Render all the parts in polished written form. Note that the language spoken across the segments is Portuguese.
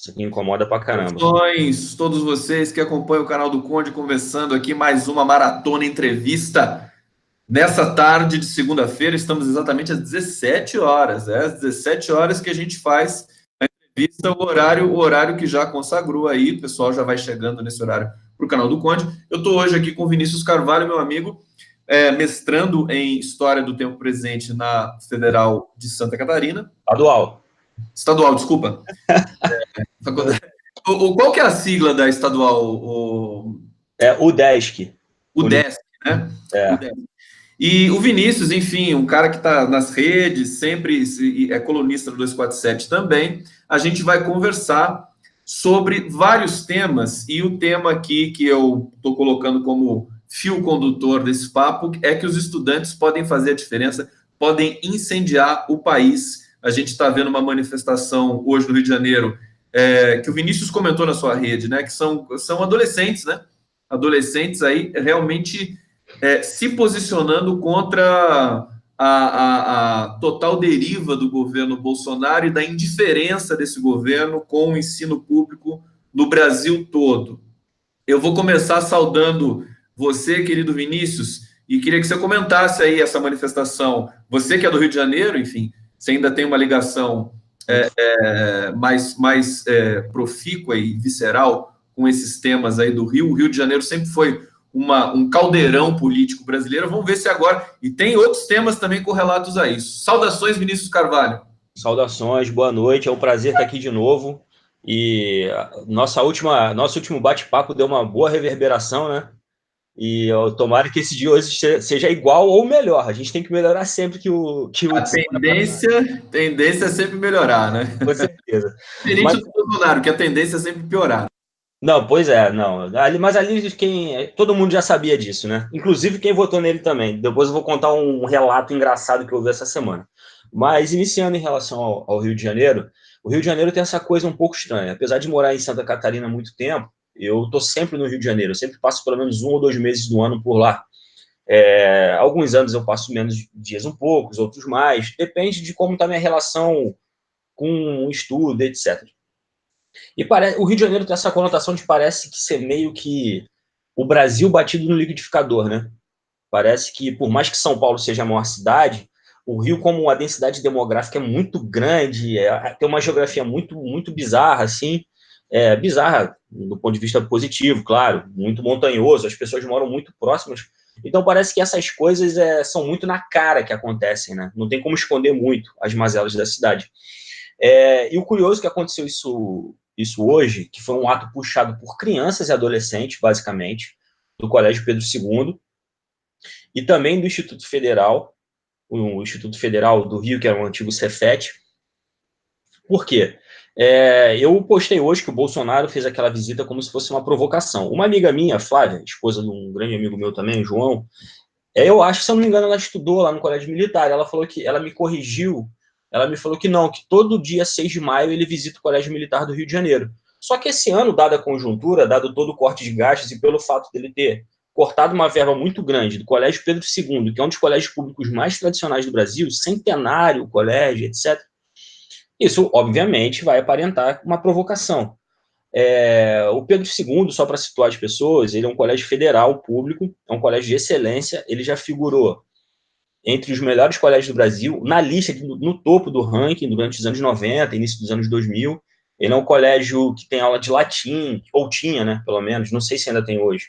Isso aqui incomoda pra caramba. Todos vocês que acompanham o canal do Conde, conversando aqui, mais uma maratona entrevista. Nessa tarde de segunda-feira, estamos exatamente às 17 horas. É às 17 horas que a gente faz a entrevista, o horário que já consagrou aí. O pessoal já vai chegando nesse horário para o canal do Conde. Eu estou hoje aqui com o Vinícius Carvalho, meu amigo, mestrando em História do Tempo Presente na Federal de Santa Catarina. Estadual, desculpa. Faculdade. Qual que é a sigla da estadual? É o UDESC. UDESC, né? É. UDESC. E o Vinícius, enfim, um cara que está nas redes, sempre é colunista do 247 também. A gente vai conversar sobre vários temas, e o tema aqui que eu estou colocando como fio condutor desse papo é que os estudantes podem fazer a diferença, podem incendiar o país. A gente está vendo uma manifestação hoje no Rio de Janeiro, que o Vinícius comentou na sua rede, né? Que são adolescentes, né? Adolescentes aí realmente se posicionando contra a total deriva do governo Bolsonaro e da indiferença desse governo com o ensino público no Brasil todo. Eu vou começar saudando você, querido Vinícius, e queria que você comentasse aí essa manifestação. Você que é do Rio de Janeiro, enfim, você ainda tem uma ligação mais profícua e visceral com esses temas aí do Rio. O Rio de Janeiro sempre foi um caldeirão político brasileiro. Vamos ver se agora... E tem outros temas também correlatos a isso. Saudações, Vinícius Carvalho. Saudações, boa noite. É um prazer estar aqui de novo. E nosso último bate-papo deu uma boa reverberação, né? E eu tomara que esse dia hoje seja igual ou melhor. A gente tem que melhorar sempre que o A tendência é sempre melhorar, né? Com certeza. Diferente do Bolsonaro, que a tendência é sempre piorar. Não, pois é, não. Mas ali todo mundo já sabia disso, né? Inclusive quem votou nele também. Depois eu vou contar um relato engraçado que eu vi essa semana. Mas iniciando em relação ao Rio de Janeiro, o Rio de Janeiro tem essa coisa um pouco estranha. Apesar de morar em Santa Catarina há muito tempo, eu tô sempre no Rio de Janeiro. Eu sempre passo pelo menos 1 ou 2 meses do ano por lá. Alguns anos eu passo menos dias um pouco, outros mais. Depende de como está a minha relação com o estudo, etc. E o Rio de Janeiro tem essa conotação de parece que ser meio que o Brasil batido no liquidificador, né? Parece que, por mais que São Paulo seja a maior cidade, o Rio, como a densidade demográfica é muito grande, tem uma geografia muito, muito bizarra, assim, bizarra do ponto de vista positivo, claro, muito montanhoso, as pessoas moram muito próximas, então parece que essas coisas são muito na cara que acontecem, né? Não tem como esconder muito as mazelas da cidade. E o curioso que aconteceu isso hoje, que foi um ato puxado por crianças e adolescentes, basicamente, do Colégio Pedro II, e também do Instituto Federal, o Instituto Federal do Rio, que era o antigo Cefet. Por quê? Eu postei hoje que o Bolsonaro fez aquela visita como se fosse uma provocação. Uma amiga minha, Flávia, esposa de um grande amigo meu também, João, eu acho que, se eu não me engano, ela estudou lá no Colégio Militar. Ela falou que ela me corrigiu. Ela me falou que não, que todo dia 6 de maio ele visita o Colégio Militar do Rio de Janeiro. Só que esse ano, dada a conjuntura, dado todo o corte de gastos e pelo fato dele ter cortado uma verba muito grande do Colégio Pedro II, que é um dos colégios públicos mais tradicionais do Brasil, centenário, colégio, etc., isso, obviamente, vai aparentar uma provocação. O Pedro II, só para situar as pessoas, ele é um colégio federal público, é um colégio de excelência, ele já figurou entre os melhores colégios do Brasil, na lista, no topo do ranking durante os anos 90, início dos anos 2000. Ele é um colégio que tem aula de latim, ou tinha, né, pelo menos, não sei se ainda tem hoje,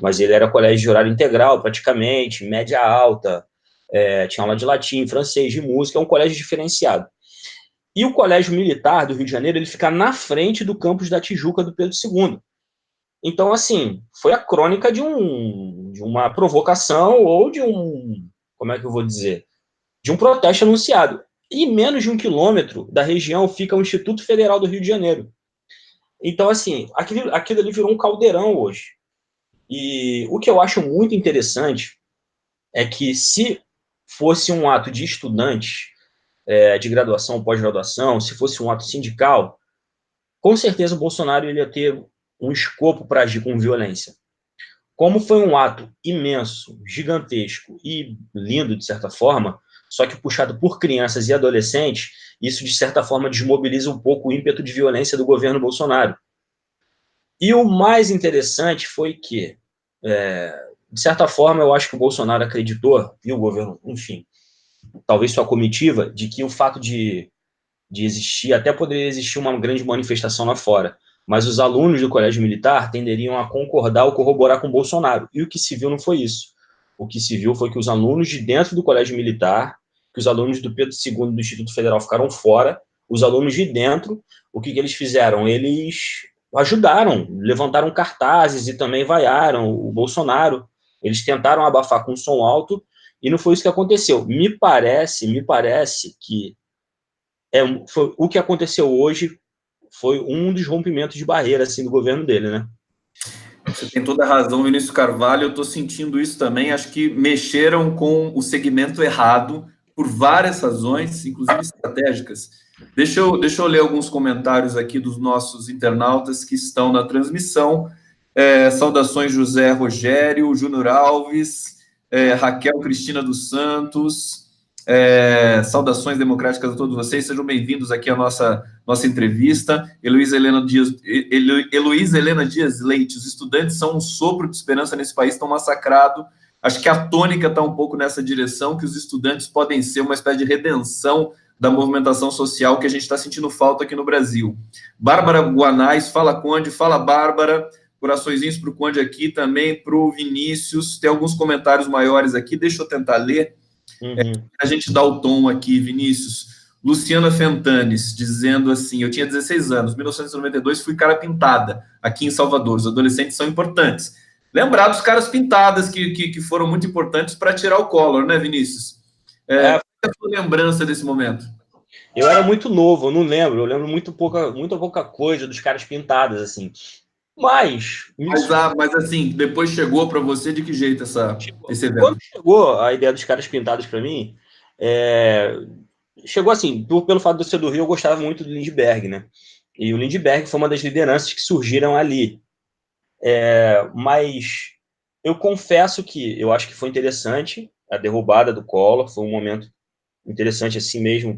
mas ele era colégio de horário integral, praticamente, média alta, tinha aula de latim, francês, de música, é um colégio diferenciado. E o Colégio Militar do Rio de Janeiro, ele fica na frente do campus da Tijuca do Pedro II. Então, assim, foi a crônica de uma provocação ou como é que eu vou dizer? De um protesto anunciado. E menos de 1 quilômetro da região fica o Instituto Federal do Rio de Janeiro. Então, assim, aquilo ali virou um caldeirão hoje. E o que eu acho muito interessante é que, se fosse um ato de estudantes, de graduação, pós-graduação, se fosse um ato sindical, com certeza o Bolsonaro ia ter um escopo para agir com violência. Como foi um ato imenso, gigantesco e lindo, de certa forma, só que puxado por crianças e adolescentes, isso, de certa forma, desmobiliza um pouco o ímpeto de violência do governo Bolsonaro. E o mais interessante foi que, de certa forma, eu acho que o Bolsonaro acreditou, e o governo, enfim, talvez sua comitiva, de que o fato de existir, até poderia existir uma grande manifestação lá fora, mas os alunos do Colégio Militar tenderiam a concordar ou corroborar com o Bolsonaro. E o que se viu não foi isso. O que se viu foi que os alunos de dentro do Colégio Militar, que os alunos do Pedro II do Instituto Federal ficaram fora, os alunos de dentro, o que eles fizeram? Eles ajudaram, levantaram cartazes e também vaiaram o Bolsonaro. Eles tentaram abafar com som alto e não foi isso que aconteceu. Me parece que foi, o que aconteceu hoje foi um dos rompimentos de barreira assim, do governo dele, né? Você tem toda a razão, Vinícius Carvalho, eu estou sentindo isso também, acho que mexeram com o segmento errado, por várias razões, inclusive estratégicas. Deixa eu ler alguns comentários aqui dos nossos internautas que estão na transmissão. Saudações José Rogério, Júnior Alves, Raquel Cristina dos Santos, saudações democráticas a todos vocês, sejam bem-vindos aqui à nossa entrevista. Heloísa Helena Dias Leite, os estudantes são um sopro de esperança nesse país tão massacrado. Acho que a tônica está um pouco nessa direção, que os estudantes podem ser uma espécie de redenção da movimentação social que a gente está sentindo falta aqui no Brasil. Bárbara Guanais, fala Conde, fala Bárbara, coraçõezinhos para o Conde aqui, também para o Vinícius, tem alguns comentários maiores aqui, deixa eu tentar ler. A gente dá o tom aqui, Vinícius. Luciana Fentanes, dizendo assim, eu tinha 16 anos, 1992, fui cara pintada aqui em Salvador, os adolescentes são importantes. Lembrar dos caras pintadas que foram muito importantes para tirar o Collor, né, Vinícius? Qual é a sua lembrança desse momento? Eu era muito novo, eu não lembro, eu lembro muito pouca coisa dos caras pintadas, assim. Mas assim, depois chegou para você de que jeito esse evento? Quando chegou a ideia dos caras pintados para mim, chegou assim, pelo fato de eu ser do Rio, eu gostava muito do Lindbergh, né? E o Lindbergh foi uma das lideranças que surgiram ali. Mas eu confesso que eu acho que foi interessante a derrubada do Collor, foi um momento interessante assim mesmo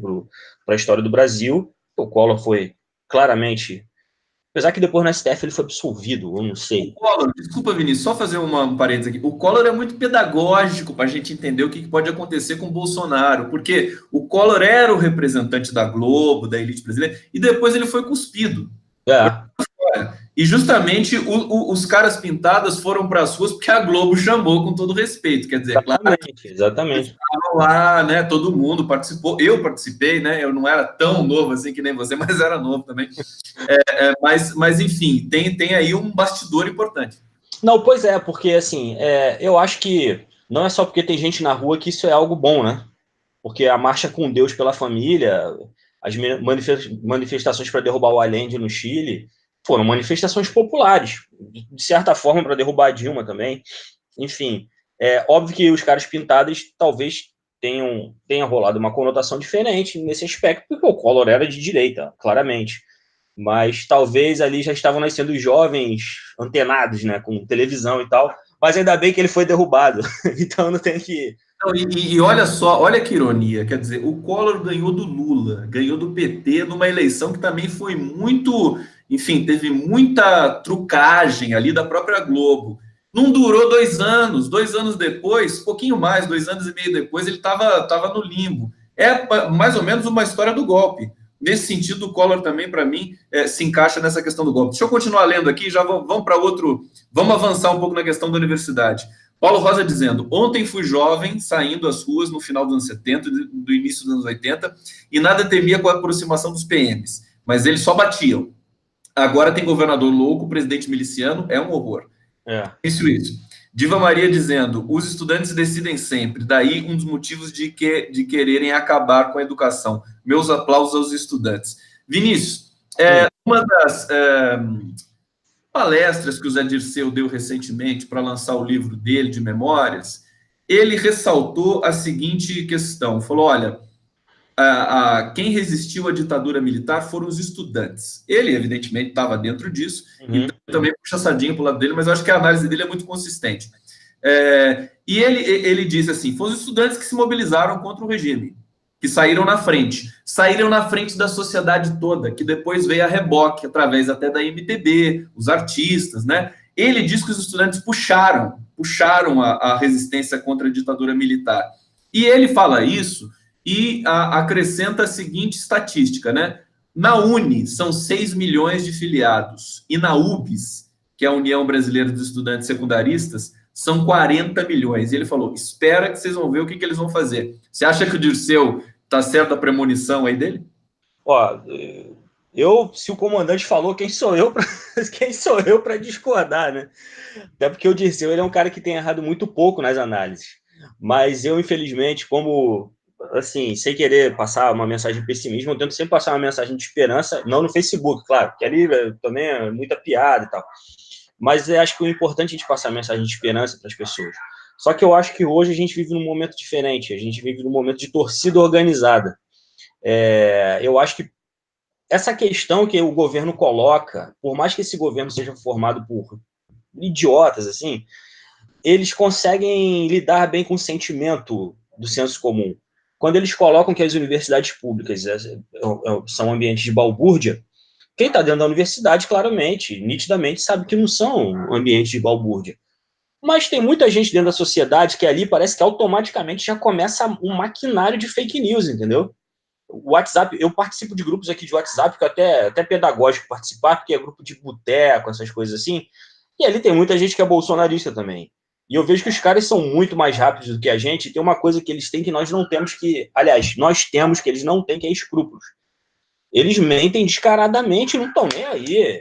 para a história do Brasil. O Collor foi claramente, apesar que depois no STF ele foi absolvido, eu não sei. O Collor, desculpa, Vinícius, só fazer uma parênteses aqui. O Collor é muito pedagógico para a gente entender o que pode acontecer com o Bolsonaro, porque o Collor era o representante da Globo, da elite brasileira, e depois ele foi cuspido. E justamente os caras pintadas foram para as ruas porque a Globo chamou, com todo respeito. Quer dizer, exatamente. Estavam lá, né? Todo mundo participou. Eu participei, né? Eu não era tão novo assim que nem você, mas era novo também. Mas enfim, tem aí um bastidor importante. Não, pois é, porque assim, eu acho que não é só porque tem gente na rua que isso é algo bom, né? Porque a marcha com Deus pela família, as manifestações para derrubar o Allende no Chile, foram manifestações populares, de certa forma para derrubar a Dilma também. Enfim, é óbvio que os caras pintados talvez tenha rolado uma conotação diferente nesse aspecto, porque o Collor era de direita, claramente. Mas talvez ali já estavam nascendo os jovens antenados, né, com televisão e tal. Mas ainda bem que ele foi derrubado. Então não tem que... Não, e olha só, olha que ironia, quer dizer, o Collor ganhou do Lula, ganhou do PT numa eleição que também foi muito, enfim, teve muita trucagem ali da própria Globo. Não durou 2 anos, 2 anos depois, pouquinho mais, 2 anos e meio depois, ele estava no limbo. É mais ou menos uma história do golpe. Nesse sentido, o Collor também, para mim, se encaixa nessa questão do golpe. Deixa eu continuar lendo aqui, já vamos para outro, vamos avançar um pouco na questão da universidade. Paulo Rosa dizendo, ontem fui jovem, saindo às ruas no final dos anos 70, do início dos anos 80, e nada temia com a aproximação dos PMs, mas eles só batiam. Agora tem governador louco, presidente miliciano, é um horror. Isso. Diva Maria dizendo, os estudantes decidem sempre, daí um dos motivos de quererem acabar com a educação. Meus aplausos aos estudantes. Vinícius, uma das... palestras que o Zé Dirceu deu recentemente para lançar o livro dele de memórias, ele ressaltou a seguinte questão, falou, olha, quem resistiu à ditadura militar foram os estudantes. Ele, evidentemente, estava dentro disso, então também puxa sardinha para o lado dele, mas eu acho que a análise dele é muito consistente. E ele disse assim, foram os estudantes que se mobilizaram contra o regime. que saíram na frente. Saíram na frente da sociedade toda, que depois veio a reboque, através até da MPB, os artistas, né? Ele diz que os estudantes puxaram a resistência contra a ditadura militar. E ele fala isso e acrescenta a seguinte estatística, né? Na UNE, são 6 milhões de filiados, e na UBS, que é a União Brasileira dos Estudantes Secundaristas, são 40 milhões. E ele falou, espera que vocês vão ver o que eles vão fazer. Você acha que o Dirceu tá certo a premonição aí dele? Ó, se o comandante falou, quem sou eu para discordar, né? Até porque o Dirceu, ele é um cara que tem errado muito pouco nas análises. Mas eu, infelizmente, como, assim, sem querer passar uma mensagem de pessimismo, eu tento sempre passar uma mensagem de esperança, não no Facebook, claro, porque ali também é muita piada e tal. Mas eu acho que o importante é a gente passar a mensagem de esperança para as pessoas. Só que eu acho que hoje a gente vive num momento diferente, a gente vive num momento de torcida organizada. Eu acho que essa questão que o governo coloca, por mais que esse governo seja formado por idiotas, assim, eles conseguem lidar bem com o sentimento do senso comum. Quando eles colocam que as universidades públicas são ambientes de balbúrdia, quem está dentro da universidade, claramente, nitidamente, sabe que não são ambientes de balbúrdia. Mas tem muita gente dentro da sociedade que ali parece que automaticamente já começa um maquinário de fake news, entendeu? O WhatsApp, eu participo de grupos aqui de WhatsApp, que é até pedagógico participar, porque é grupo de boteco, essas coisas assim, e ali tem muita gente que é bolsonarista também. E eu vejo que os caras são muito mais rápidos do que a gente, e tem uma coisa que eles têm que nós não temos que... Aliás, nós temos que eles não têm, que é escrúpulos. Eles mentem descaradamente, não estão nem aí.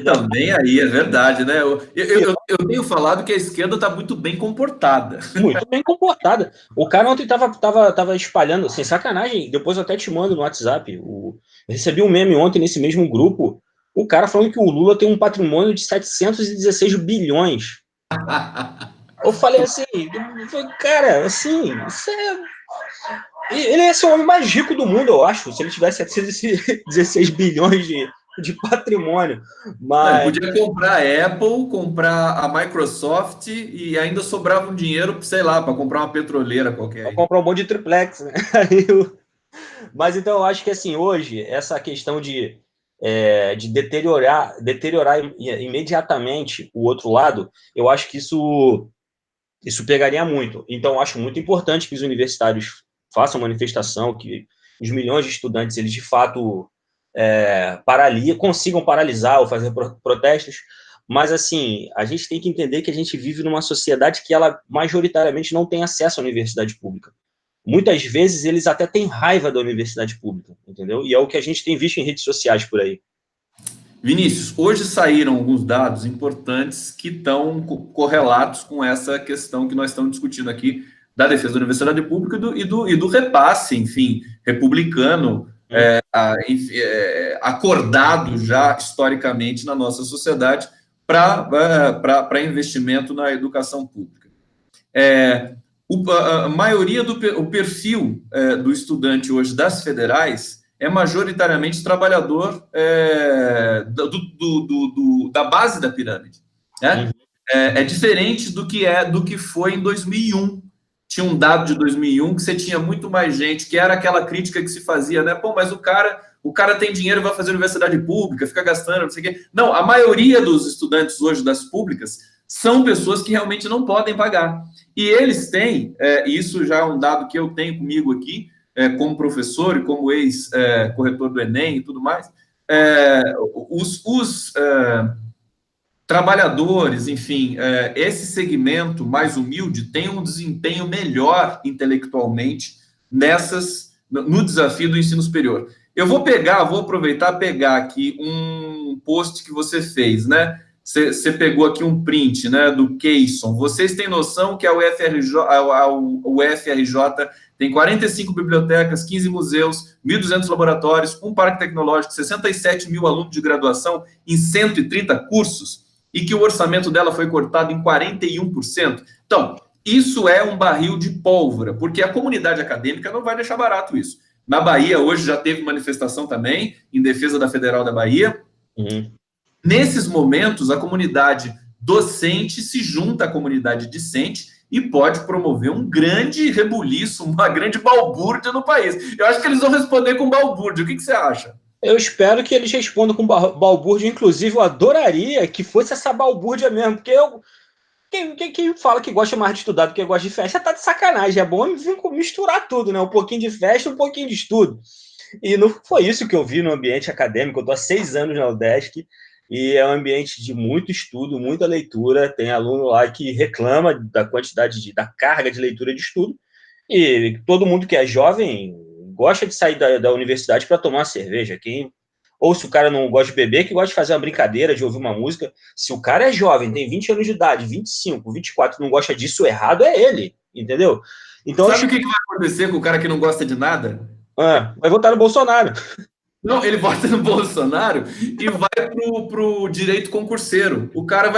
Também aí, é verdade, né? Eu tenho falado que a esquerda está muito bem comportada. Muito bem comportada. O cara ontem tava espalhando, sem sacanagem, depois eu até te mando no WhatsApp. Eu recebi um meme ontem nesse mesmo grupo, o cara falando que o Lula tem um patrimônio de 716 bilhões. Eu falei assim, cara, assim, isso é... Ele ia ser o homem mais rico do mundo, eu acho, se ele tivesse 716 bilhões de patrimônio. Mas... Não, ele podia comprar a Apple, comprar a Microsoft e ainda sobrava um dinheiro, sei lá, para comprar uma petroleira qualquer. Pra comprar um monte de triplex, né? Mas então eu acho que assim, hoje, essa questão de deteriorar imediatamente o outro lado, eu acho que isso pegaria muito. Então, eu acho muito importante que os universitários façam manifestação, que os milhões de estudantes, eles de fato consigam paralisar ou fazer protestos, mas assim, a gente tem que entender que a gente vive numa sociedade que ela majoritariamente não tem acesso à universidade pública. Muitas vezes eles até têm raiva da universidade pública, entendeu? E é o que a gente tem visto em redes sociais por aí. Vinícius, hoje saíram alguns dados importantes que estão correlatos com essa questão que nós estamos discutindo aqui da defesa da universidade pública e do repasse, enfim, republicano, acordado já historicamente na nossa sociedade para investimento na educação pública. A maioria o perfil do estudante hoje das federais é majoritariamente trabalhador da base da pirâmide. Né? É diferente do que foi em 2001. Tinha um dado de 2001 que você tinha muito mais gente, que era aquela crítica que se fazia, né? Pô, mas o cara tem dinheiro e vai fazer universidade pública, fica gastando, não sei o quê. Não, a maioria dos estudantes hoje das públicas são pessoas que realmente não podem pagar. E eles têm, isso já é um dado que eu tenho comigo aqui, como professor e como ex-corretor do Enem e tudo mais, os trabalhadores, enfim, esse segmento mais humilde tem um desempenho melhor intelectualmente no desafio do ensino superior. Eu vou aproveitar e pegar aqui um post que você fez, né? Você pegou aqui um print, né, do Keyson. Vocês têm noção que a UFRJ tem 45 bibliotecas, 15 museus, 1.200 laboratórios, um parque tecnológico, 67 mil alunos de graduação em 130 cursos, e que o orçamento dela foi cortado em 41%. Então, isso é um barril de pólvora, porque a comunidade acadêmica não vai deixar barato isso. Na Bahia, hoje, já teve manifestação também, em defesa da Federal da Bahia. Nesses momentos, a comunidade docente se junta à comunidade discente e pode promover um grande rebuliço, uma grande balbúrdia no país. Eu acho que eles vão responder com balbúrdia. O que você acha? Eu espero que eles respondam com balbúrdia. Inclusive, eu adoraria que fosse essa balbúrdia mesmo, porque quem fala que gosta mais de estudar do que gosta de festa tá de sacanagem. É bom vir misturar tudo, né? Um pouquinho de festa, um pouquinho de estudo. E não foi isso que eu vi no ambiente acadêmico. Eu estou há 6 anos na UDESC e é um ambiente de muito estudo, muita leitura. Tem aluno lá que reclama da quantidade da carga de leitura de estudo. E todo mundo que é jovem gosta de sair da universidade para tomar uma cerveja. Ou se o cara não gosta de beber, que gosta de fazer uma brincadeira, de ouvir uma música. Se o cara é jovem, tem 20 anos de idade, 25, 24, não gosta disso, o errado é ele, entendeu? Então, sabe o que vai acontecer com o cara que não gosta de nada? Vai votar no Bolsonaro. Não, ele vota no Bolsonaro e vai pro direito concurseiro. O cara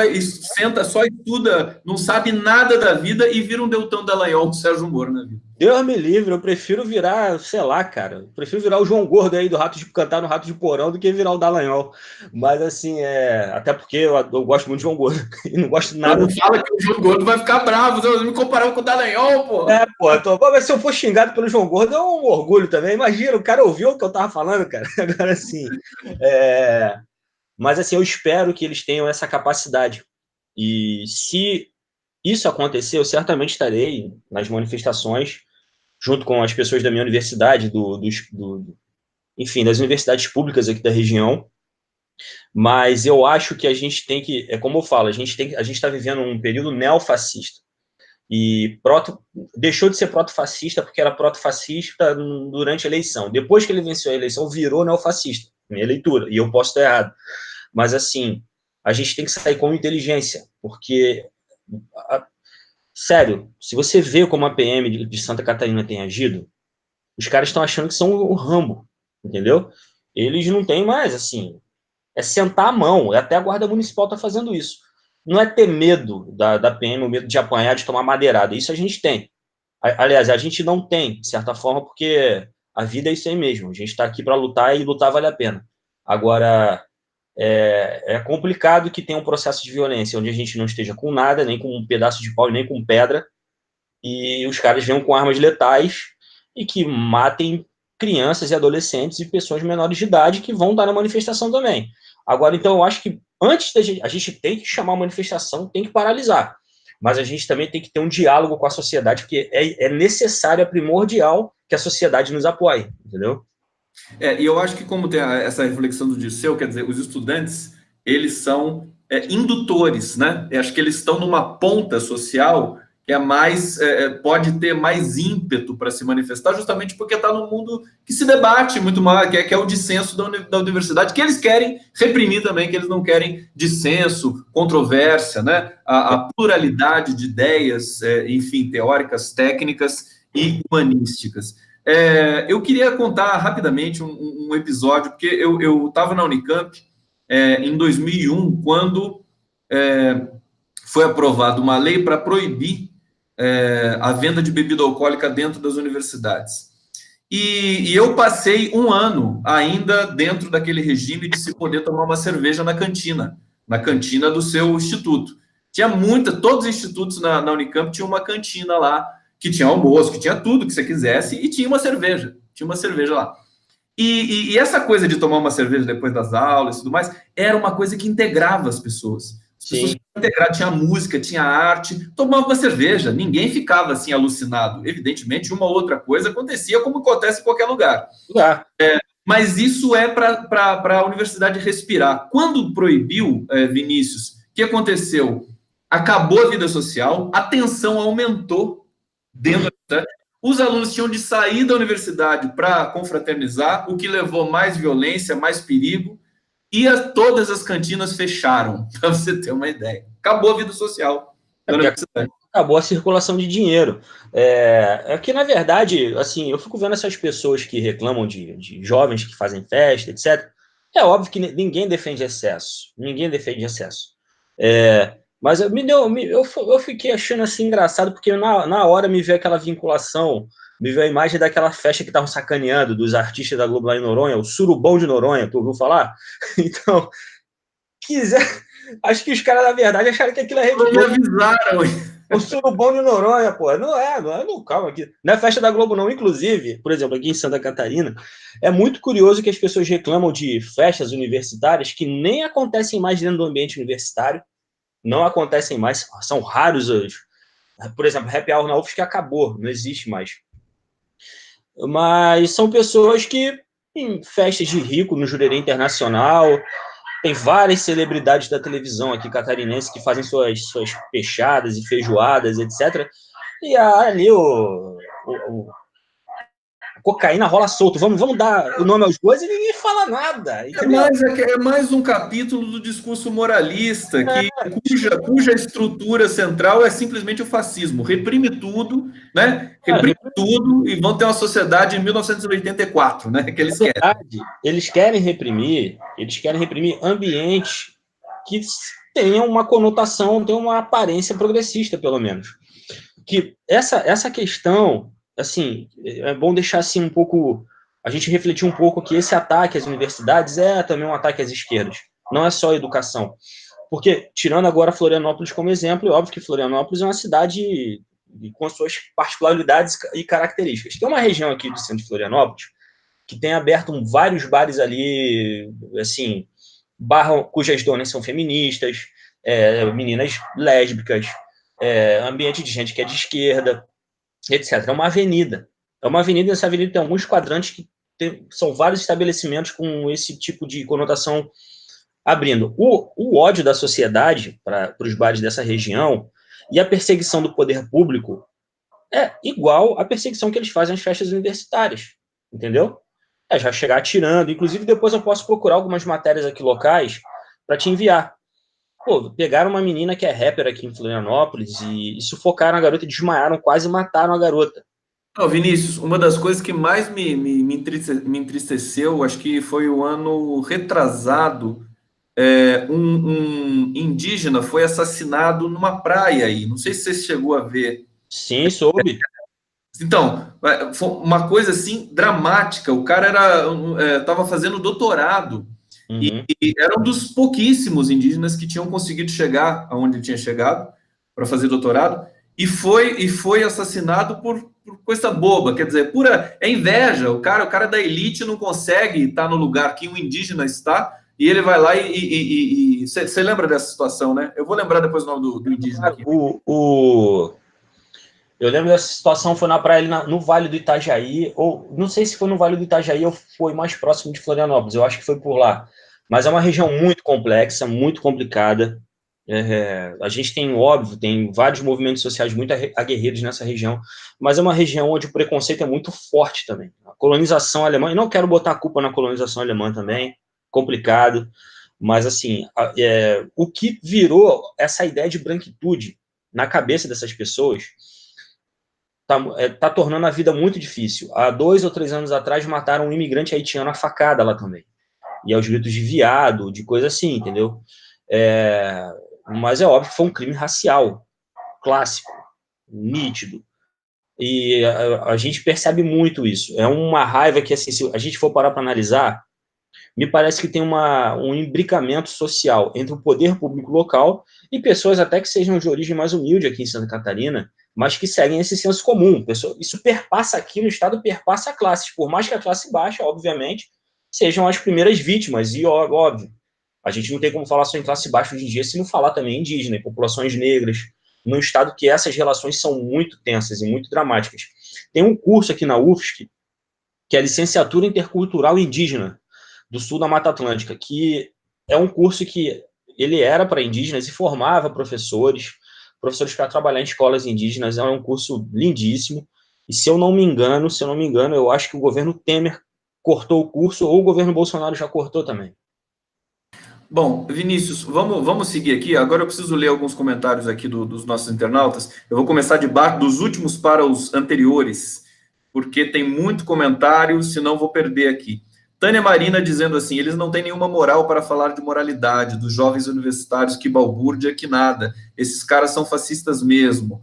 senta, só estuda, não sabe nada da vida e vira um Deltão Dallagnol, Sérgio Moro na vida. Deus me livre, eu prefiro virar, sei lá, cara, eu prefiro virar o João Gordo aí do cantar no Rato de Porão do que virar o Dallagnol. Mas assim, até porque eu gosto muito de João Gordo e não gosto nada. Não fala que o João Gordo vai ficar bravo, você me comparou com o Dallagnol, pô. Mas se eu for xingado pelo João Gordo, é um orgulho também. Imagina, o cara ouviu o que eu tava falando, cara. Agora assim, mas assim, eu espero que eles tenham essa capacidade. E se isso acontecer, eu certamente estarei nas manifestações junto com as pessoas da minha universidade, enfim, das universidades públicas aqui da região. Mas eu acho que a gente tem que, é como eu falo, a gente está vivendo um período neofascista. E deixou de ser proto-fascista porque era proto-fascista durante a eleição. Depois que ele venceu a eleição, virou neofascista, minha leitura, e eu posso estar errado. Mas, assim, a gente tem que sair com inteligência, porque, sério, se você vê como a PM de Santa Catarina tem agido, os caras estão achando que são o Rambo, entendeu? Eles não têm mais, assim, é sentar a mão, até a Guarda Municipal está fazendo isso. Não é ter medo da PM, o medo de apanhar, de tomar madeirada, isso a gente tem. Aliás, a gente não tem, de certa forma, porque a vida é isso aí mesmo, a gente está aqui para lutar e lutar vale a pena. Agora, é complicado que tenha um processo de violência onde a gente não esteja com nada, nem com um pedaço de pau, nem com pedra, e os caras venham com armas letais e que matem crianças e adolescentes e pessoas menores de idade que vão dar na manifestação também. Agora, então, eu acho que antes a gente tem que chamar a manifestação, tem que paralisar, mas a gente também tem que ter um diálogo com a sociedade, porque é necessário, é primordial que a sociedade nos apoie, entendeu? E eu acho que como tem essa reflexão do Dirceu, quer dizer, os estudantes, eles são indutores, né? Eu acho que eles estão numa ponta social que pode ter mais ímpeto para se manifestar, justamente porque está num mundo que se debate muito mais, que é o dissenso da universidade, que eles querem reprimir também, que eles não querem dissenso, controvérsia, né? A pluralidade de ideias, enfim, teóricas, técnicas e humanísticas. Eu queria contar rapidamente um episódio, porque eu estava na Unicamp em 2001, quando foi aprovada uma lei para proibir a venda de bebida alcoólica dentro das universidades. E eu passei um ano ainda dentro daquele regime de se poder tomar uma cerveja na cantina do seu instituto. Todos os institutos na Unicamp tinham uma cantina lá, que tinha almoço, que tinha tudo que você quisesse, e tinha uma cerveja lá. E essa coisa de tomar uma cerveja depois das aulas e tudo mais, era uma coisa que integrava as pessoas. As pessoas integravam, tinha música, tinha arte, tomava uma cerveja, ninguém ficava assim alucinado. Evidentemente, uma outra coisa acontecia, como acontece em qualquer lugar. Mas isso é para a universidade respirar. Quando proibiu, Vinícius, o que aconteceu? Acabou a vida social, a tensão aumentou dentro da. Os alunos tinham de sair da universidade para confraternizar, o que levou mais violência, mais perigo, e todas as cantinas fecharam, para você ter uma ideia. Acabou a vida social da universidade. Acabou a circulação de dinheiro. Que, na verdade, assim, eu fico vendo essas pessoas que reclamam de jovens que fazem festa, etc. É óbvio que ninguém defende excesso. Ninguém defende excesso. Mas eu fiquei achando assim engraçado, porque na hora me veio aquela vinculação, me veio a imagem daquela festa que estavam sacaneando dos artistas da Globo lá em Noronha, o Surubão de Noronha, tu ouviu falar? Então, quiser. Acho que os caras, na verdade, acharam que aquilo é Rede Não me Globo. avisaram. O surubão de Noronha, pô. Não, calma aqui. Não é festa da Globo, não. Inclusive, por exemplo, aqui em Santa Catarina, é muito curioso que as pessoas reclamam de festas universitárias que nem acontecem mais dentro do ambiente universitário. Não acontecem mais. São raros hoje. Por exemplo, Happy Hour na UFSC que acabou, não existe mais. Mas são pessoas que, em festas de rico, no Jurerê Internacional, tem várias celebridades da televisão aqui catarinense que fazem suas pechadas e feijoadas, etc. E ali a cocaína rola solto. Vamos dar o nome aos bois e ninguém fala nada. É mais um capítulo do discurso moralista, cuja estrutura central é simplesmente o fascismo. Reprime tudo, né? Reprime tudo e vão ter uma sociedade em 1984, né? Que eles querem. Eles querem reprimir ambientes que tenham uma conotação, tenham uma aparência progressista, pelo menos. Que essa questão, assim, é bom deixar assim um pouco, a gente refletir um pouco que esse ataque às universidades é também um ataque às esquerdas, não é só educação. Porque, tirando agora Florianópolis como exemplo, é óbvio que Florianópolis é uma cidade com suas particularidades e características. Tem uma região aqui do centro de Florianópolis que tem aberto vários bares ali, assim, cujas donas são feministas, meninas lésbicas, ambiente de gente que é de esquerda, etc. É uma avenida. E essa avenida tem alguns quadrantes que são vários estabelecimentos com esse tipo de conotação abrindo. O ódio da sociedade para os bares dessa região e a perseguição do poder público é igual à perseguição que eles fazem às festas universitárias, entendeu? Já chegar atirando. Inclusive, depois eu posso procurar algumas matérias aqui locais para te enviar. Pô, pegaram uma menina que é rapper aqui em Florianópolis e sufocaram a garota, desmaiaram, quase mataram a garota. Oh, Vinícius, uma das coisas que mais me entristeceu, acho que foi o ano retrasado, um indígena foi assassinado numa praia aí. Não sei se você chegou a ver. Sim, soube. Então, foi uma coisa assim dramática. O cara estava fazendo doutorado e era um dos pouquíssimos indígenas que tinham conseguido chegar aonde ele tinha chegado para fazer doutorado e foi assassinado por coisa boba. Quer dizer, é inveja. O cara da elite não consegue estar no lugar que um indígena está e ele vai lá e você lembra dessa situação, né? Eu vou lembrar depois o nome do indígena aqui. Eu lembro dessa situação, foi na praia, no Vale do Itajaí, ou não sei se foi no Vale do Itajaí ou foi mais próximo de Florianópolis, eu acho que foi por lá. Mas é uma região muito complexa, muito complicada. A gente tem, óbvio, tem vários movimentos sociais muito aguerridos nessa região, mas é uma região onde o preconceito é muito forte também. A colonização alemã, e não quero botar a culpa na colonização alemã também, complicado, mas assim, o que virou essa ideia de branquitude na cabeça dessas pessoas tá tornando a vida muito difícil. Há 2 ou 3 anos atrás mataram um imigrante haitiano à facada lá também. E aos gritos de viado, de coisa assim, entendeu? Mas é óbvio que foi um crime racial, clássico, nítido. E a gente percebe muito isso. É uma raiva que, assim, se a gente for parar para analisar, me parece que tem um imbricamento social entre o poder público local e pessoas até que sejam de origem mais humilde aqui em Santa Catarina, mas que seguem esse senso comum. Isso perpassa aqui no estado, perpassa classes, por mais que a classe baixa, obviamente, sejam as primeiras vítimas, e óbvio, a gente não tem como falar só em classe baixa hoje em dia se não falar também indígena e populações negras, num estado que essas relações são muito tensas e muito dramáticas. Tem um curso aqui na UFSC, que é a Licenciatura Intercultural Indígena, do Sul da Mata Atlântica, que é um curso que ele era para indígenas e formava professores para trabalhar em escolas indígenas. É um curso lindíssimo. E se eu não me engano, eu acho que o governo Temer cortou o curso, ou o governo Bolsonaro já cortou também. Bom, Vinícius, vamos seguir aqui. Agora eu preciso ler alguns comentários aqui dos nossos internautas. Eu vou começar de baixo, dos últimos para os anteriores, porque tem muito comentário, senão vou perder aqui. Tânia Marina dizendo assim, eles não têm nenhuma moral para falar de moralidade, dos jovens universitários, que balbúrdia, que nada. Esses caras são fascistas mesmo.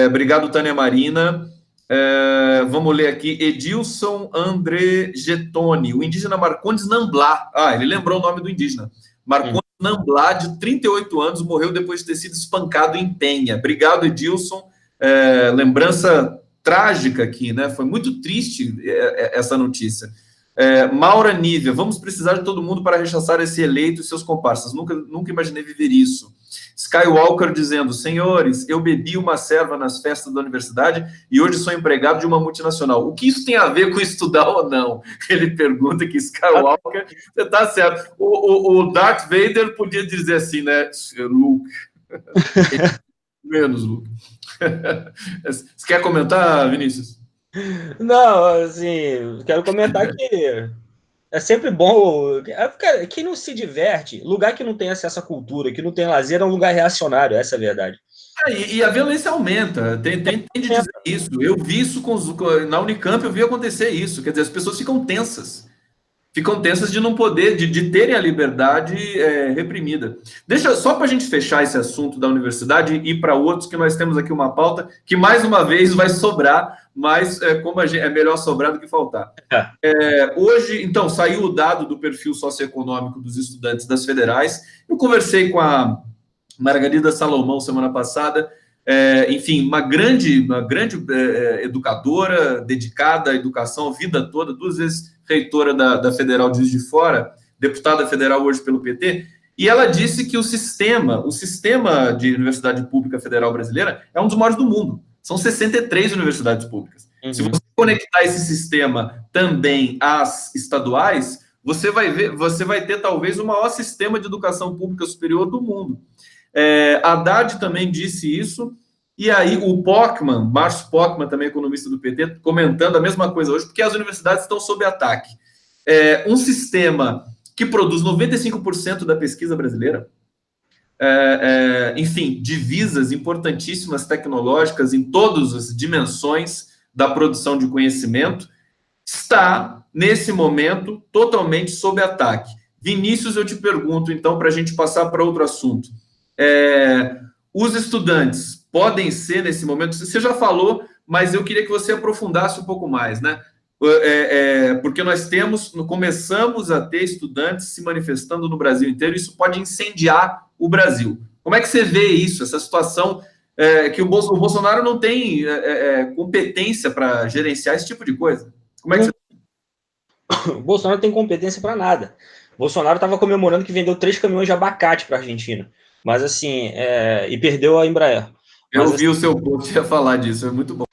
Obrigado, Tânia Marina. Vamos ler aqui. Edilson André Getoni, o indígena Marcondes Namblá. Ele lembrou o nome do indígena. Marcondes Nambla, de 38 anos, morreu depois de ter sido espancado em Penha. Obrigado, Edilson. Lembrança trágica aqui, né? Foi muito triste essa notícia. Maura Nívia, vamos precisar de todo mundo para rechaçar esse eleito e seus comparsas. Nunca imaginei viver isso. Skywalker dizendo, senhores, eu bebi uma serva nas festas da universidade e hoje sou empregado de uma multinacional. O que isso tem a ver com estudar ou não? Ele pergunta que Skywalker, você está certo. O Darth Vader podia dizer assim, né? Luke. Menos, Luke. Você quer comentar, Vinícius? Não, assim, quero comentar que é sempre bom. Cara, quem não se diverte, lugar que não tem acesso à cultura, que não tem lazer, é um lugar reacionário, essa é a verdade. E a violência aumenta, tem de dizer isso. Eu vi isso na Unicamp, eu vi acontecer isso. Quer dizer, as pessoas ficam tensas de não poder, de terem a liberdade reprimida. Deixa só para a gente fechar esse assunto da universidade e ir para outros, que nós temos aqui uma pauta que mais uma vez vai sobrar, mas como é melhor sobrar do que faltar. Hoje, então, saiu o dado do perfil socioeconômico dos estudantes das federais. Eu conversei com a Margarida Salomão semana passada. Enfim, uma grande educadora, dedicada à educação a vida toda, 2 vezes reitora da Federal de Juiz de Fora, deputada federal hoje pelo PT, e ela disse que o sistema de universidade pública federal brasileira é um dos maiores do mundo. São 63 universidades públicas. Uhum. Se você conectar esse sistema também às estaduais, você vai ter talvez o maior sistema de educação pública superior do mundo. Haddad também disse isso, e aí o Pockmann, Márcio Pockmann, também economista do PT, comentando a mesma coisa hoje, porque as universidades estão sob ataque. Um sistema que produz 95% da pesquisa brasileira, enfim, divisas importantíssimas tecnológicas em todas as dimensões da produção de conhecimento, está, nesse momento, totalmente sob ataque. Vinícius, eu te pergunto, então, para a gente passar para outro assunto. Os estudantes podem ser, nesse momento, você já falou, mas eu queria que você aprofundasse um pouco mais, né? Porque nós começamos a ter estudantes se manifestando no Brasil inteiro, isso pode incendiar o Brasil. Como é que você vê isso, essa situação que o Bolsonaro não tem competência para gerenciar esse tipo de coisa? Como é que você... O Bolsonaro não tem competência para nada. O Bolsonaro estava comemorando que vendeu 3 caminhões de abacate para a Argentina. Mas assim, e perdeu a Embraer. Eu vi o seu post, ia falar disso, é muito bom.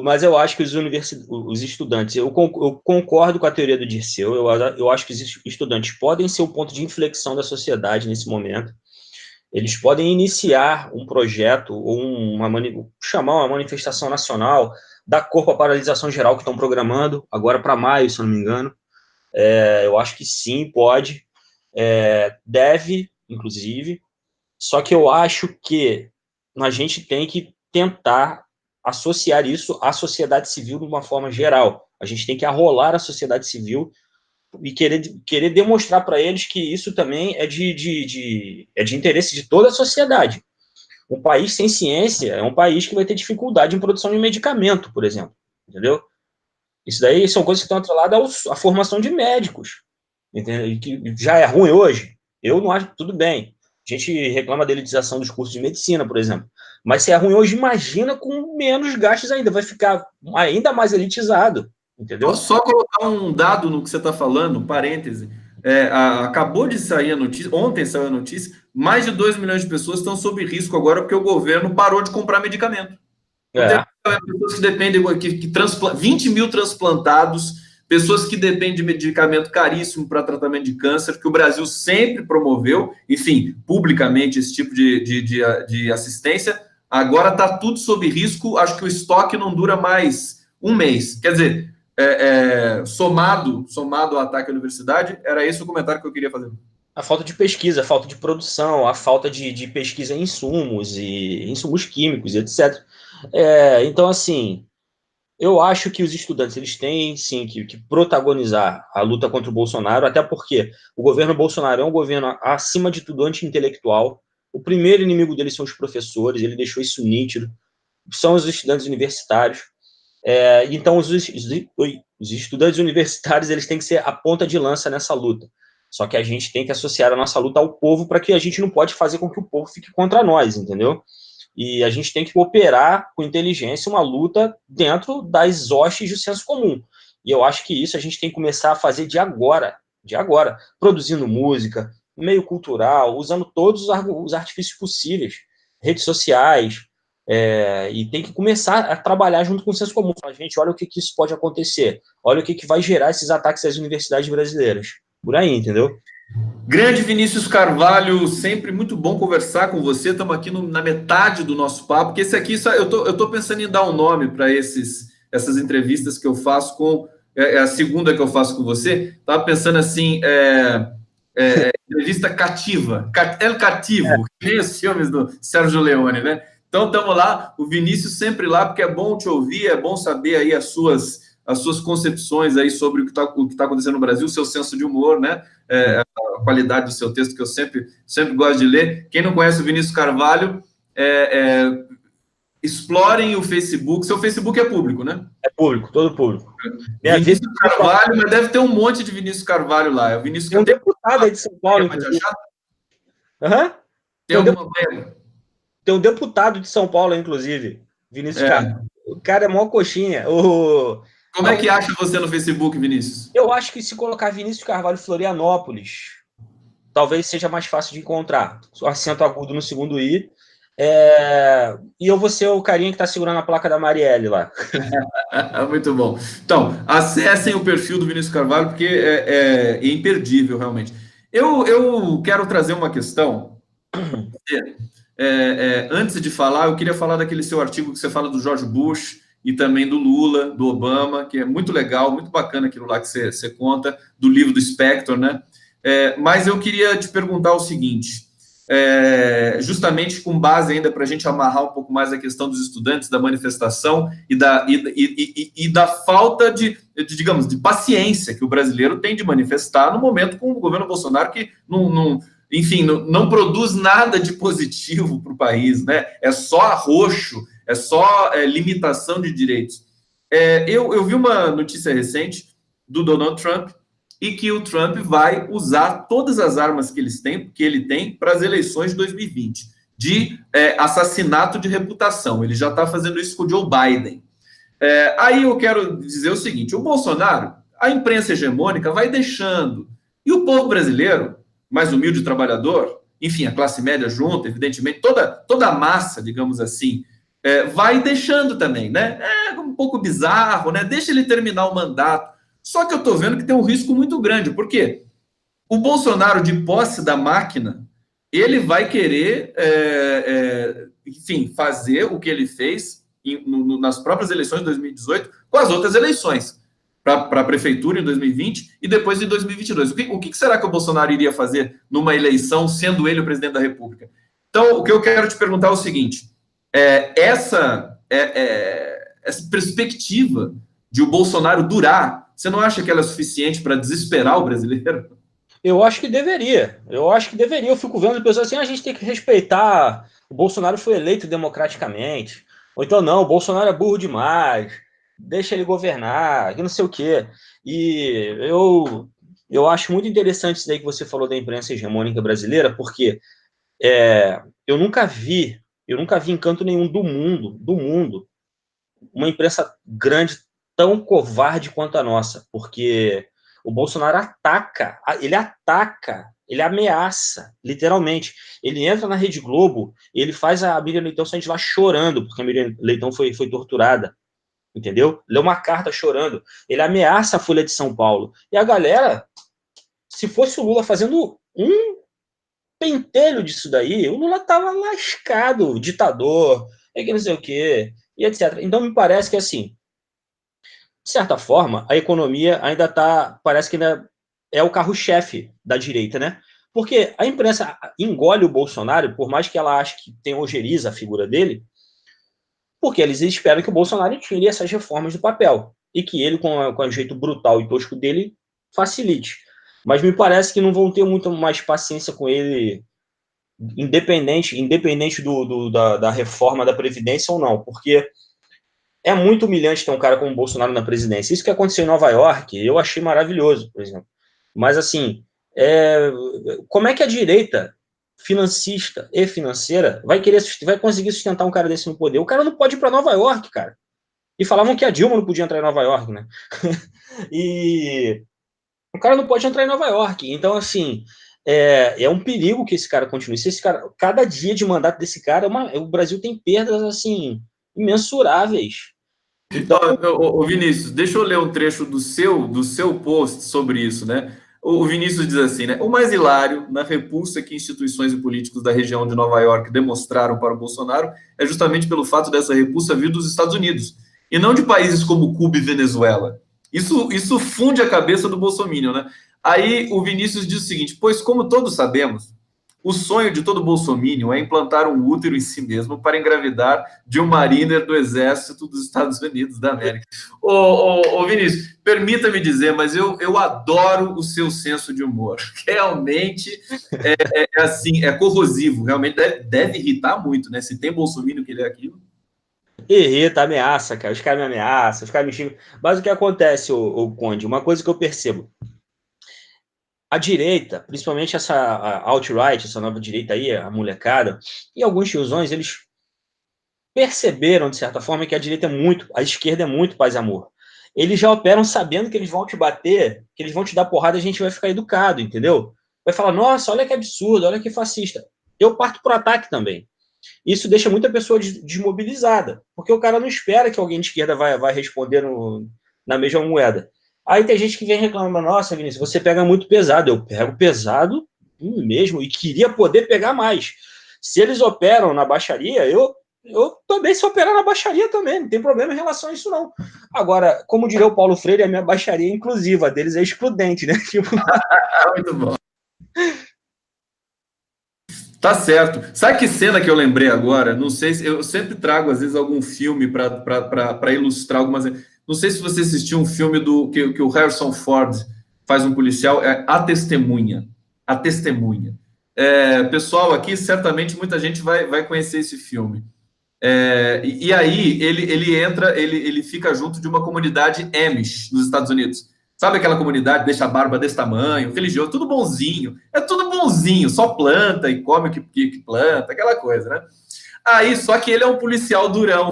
Mas eu acho que os estudantes, eu concordo com a teoria do Dirceu, eu acho que os estudantes podem ser o ponto de inflexão da sociedade nesse momento. Eles podem iniciar um projeto ou chamar uma manifestação nacional, dar corpo à paralisação geral que estão programando, agora para maio, se eu não me engano. Eu acho que sim, pode. Deve, inclusive. Só que eu acho que a gente tem que tentar associar isso à sociedade civil de uma forma geral. A gente tem que arrolar a sociedade civil e querer demonstrar para eles que isso também é de interesse de toda a sociedade. Um país sem ciência é um país que vai ter dificuldade em produção de medicamento, por exemplo. Entendeu? Isso daí são coisas que estão atreladas à formação de médicos. Entendeu? Que já é ruim hoje. Eu não acho tudo bem. A gente reclama da elitização dos cursos de medicina, por exemplo. Mas se é ruim hoje, imagina com menos gastos ainda. Vai ficar ainda mais elitizado. Entendeu? Só colocar um dado no que você está falando, parêntese. Acabou de sair a notícia, ontem saiu a notícia, mais de 2 milhões de pessoas estão sob risco agora porque o governo parou de comprar medicamento. Pessoas que dependem, 20 mil transplantados, pessoas que dependem de medicamento caríssimo para tratamento de câncer, que o Brasil sempre promoveu, enfim, publicamente esse tipo de assistência. Agora está tudo sob risco, acho que o estoque não dura mais um mês. Quer dizer, somado ao ataque à universidade, era esse o comentário que eu queria fazer. A falta de pesquisa, a falta de produção, a falta de pesquisa em insumos e insumos químicos, etc. Então, assim, eu acho que os estudantes eles têm, sim, que protagonizar a luta contra o Bolsonaro, até porque o governo Bolsonaro é um governo, acima de tudo, anti-intelectual. O primeiro inimigo dele são os professores, ele deixou isso nítido. São os estudantes universitários. Então, os estudantes universitários eles têm que ser a ponta de lança nessa luta. Só que a gente tem que associar a nossa luta ao povo para que a gente não pode fazer com que o povo fique contra nós, entendeu? E a gente tem que operar com inteligência uma luta dentro das hostes do senso comum. E eu acho que isso a gente tem que começar a fazer de agora, produzindo música, meio cultural, usando todos os artifícios possíveis, redes sociais, e tem que começar a trabalhar junto com o senso comum. A gente, olha o que isso pode acontecer, olha o que vai gerar esses ataques às universidades brasileiras. Por aí, entendeu? Grande Vinícius Carvalho, sempre muito bom conversar com você. Estamos aqui na metade do nosso papo, porque esse aqui, eu tô pensando em dar um nome para essas entrevistas que eu faço com. É a segunda que eu faço com você. Estava pensando assim, entrevista cativa, El Cativo, que nem os filmes do Sérgio Leone, né? Então estamos lá, o Vinícius sempre lá, porque é bom te ouvir, é bom saber aí as suas concepções aí sobre o que tá acontecendo no Brasil, o seu senso de humor, né? A qualidade do seu texto, que eu sempre gosto de ler. Quem não conhece o Vinícius Carvalho, explorem o Facebook. Seu Facebook é público, né? É público, todo público. Vinícius Carvalho, mas deve ter um monte de Vinícius Carvalho lá. O Vinícius tem um deputado aí de São Paulo, inclusive. Uhum. Tem um deputado de São Paulo, inclusive. Vinícius Carvalho. O cara é mó coxinha. Como é que acha você no Facebook, Vinícius? Eu acho que se colocar Vinícius Carvalho Florianópolis, talvez seja mais fácil de encontrar. O acento agudo no segundo I. E eu vou ser o carinha que está segurando a placa da Marielle lá. Muito bom. Então, acessem o perfil do Vinícius Carvalho, porque é imperdível, realmente. Eu quero trazer uma questão. Antes de falar, eu queria falar daquele seu artigo que você fala do George Bush e também do Lula, do Obama, que é muito legal, muito bacana aquilo lá que você conta, do livro do Spector, né? Mas eu queria te perguntar o seguinte, justamente com base ainda para a gente amarrar um pouco mais a questão dos estudantes, da manifestação e da falta digamos, de paciência que o brasileiro tem de manifestar no momento com o governo Bolsonaro, que enfim, não produz nada de positivo para o país, né? É só arroxo, é só limitação de direitos. Eu vi uma notícia recente do Donald Trump, e que o Trump vai usar todas as armas que ele tem para as eleições de 2020, de assassinato de reputação. Ele já está fazendo isso com o Joe Biden. Aí eu quero dizer o seguinte, o Bolsonaro, a imprensa hegemônica vai deixando, e o povo brasileiro, mais humilde trabalhador, enfim, a classe média junto, evidentemente, toda a massa, digamos assim, vai deixando também, né? É um pouco bizarro, né? Deixa ele terminar o mandato. Só que eu estou vendo que tem um risco muito grande, porque o Bolsonaro, de posse da máquina, ele vai querer, enfim, fazer o que ele fez nas próprias eleições de 2018 com as outras eleições, para a prefeitura em 2020 e depois em 2022. O que será que o Bolsonaro iria fazer numa eleição, sendo ele o presidente da República? Então, o que eu quero te perguntar é o seguinte, essa perspectiva de o Bolsonaro durar, você não acha que ela é suficiente para desesperar o brasileiro? Eu acho que deveria. Eu fico vendo pessoas assim, a gente tem que respeitar. O Bolsonaro foi eleito democraticamente. Ou então, não, o Bolsonaro é burro demais. Deixa ele governar, que não sei o quê. E eu acho muito interessante isso daí que você falou da imprensa hegemônica brasileira, porque eu nunca vi em canto nenhum do mundo, uma imprensa grande tão covarde quanto a nossa, porque o Bolsonaro ataca, ele ameaça, literalmente. Ele entra na Rede Globo, ele faz a Miriam Leitão sair de lá chorando, porque a Miriam Leitão foi torturada, entendeu? Leu uma carta chorando. Ele ameaça a Folha de São Paulo. E a galera, se fosse o Lula fazendo um pentelho disso daí, o Lula tava lascado, ditador, que não sei o quê, e etc. Então me parece que, assim, de certa forma, a economia ainda parece que ainda é o carro-chefe da direita, né? Porque a imprensa engole o Bolsonaro, por mais que ela ache que tem ojeriza a figura dele, porque eles esperam que o Bolsonaro tire essas reformas do papel, e que ele, com o jeito brutal e tosco dele, facilite. Mas me parece que não vão ter muito mais paciência com ele, independente da reforma da Previdência ou não, porque é muito humilhante ter um cara como o Bolsonaro na presidência. Isso que aconteceu em Nova York, eu achei maravilhoso, por exemplo. Mas, assim, Como é que a direita financista e financeira vai conseguir sustentar um cara desse no poder? O cara não pode ir para Nova York, cara. E falavam que a Dilma não podia entrar em Nova York, né? E o cara não pode entrar em Nova York. Então, assim, é um perigo que esse cara continue. Se esse cara, cada dia de mandato desse cara, o Brasil tem perdas, assim, imensuráveis. Então, Vinícius, deixa eu ler um trecho do seu post sobre isso, né? O Vinícius diz assim, né? O mais hilário na repulsa que instituições e políticos da região de Nova York demonstraram para o Bolsonaro é justamente pelo fato dessa repulsa vir dos Estados Unidos e não de países como Cuba e Venezuela. Isso funde a cabeça do Bolsonaro, né? Aí o Vinícius diz o seguinte: pois como todos sabemos, o sonho de todo bolsominion é implantar um útero em si mesmo para engravidar de um mariner do exército dos Estados Unidos da América. Ô Vinícius, permita-me dizer, mas eu adoro o seu senso de humor. Realmente assim, é corrosivo, realmente deve irritar muito, né? Se tem bolsominion que ele é aquilo. irrita, ameaça, cara. Os caras me ameaçam, os caras me xingam. Mas o que acontece, o Conde? Uma coisa que eu percebo. A direita, principalmente essa alt-right, essa nova direita aí, a molecada, e alguns tiozões, eles perceberam, de certa forma, que a esquerda é muito paz e amor. Eles já operam sabendo que eles vão te bater, que eles vão te dar porrada, a gente vai ficar educado, entendeu? Vai falar, nossa, olha que absurdo, olha que fascista. Eu parto pro ataque também. Isso deixa muita pessoa desmobilizada, porque o cara não espera que alguém de esquerda vai responder na mesma moeda. Aí tem gente que vem reclamando, nossa, Vinícius, você pega muito pesado. Eu pego pesado mesmo e queria poder pegar mais. Se eles operam na baixaria, eu também se operar na baixaria também, não tem problema em relação a isso não. Agora, como diria o Paulo Freire, a minha baixaria é inclusiva, a deles é excludente, né? Tipo... Muito bom. Tá certo. Sabe que cena que eu lembrei agora? Não sei se eu sempre trago às vezes algum filme para ilustrar algumas. Não sei se você assistiu um filme do que o Harrison Ford faz um policial, é A Testemunha. A Testemunha. Pessoal, aqui certamente muita gente vai conhecer esse filme. E aí ele entra, ele fica junto de uma comunidade Amish nos Estados Unidos. Sabe aquela comunidade, deixa a barba desse tamanho, religioso, tudo bonzinho. É tudo bonzinho, só planta e come o que planta, aquela coisa, né? Aí, só que ele é um policial durão.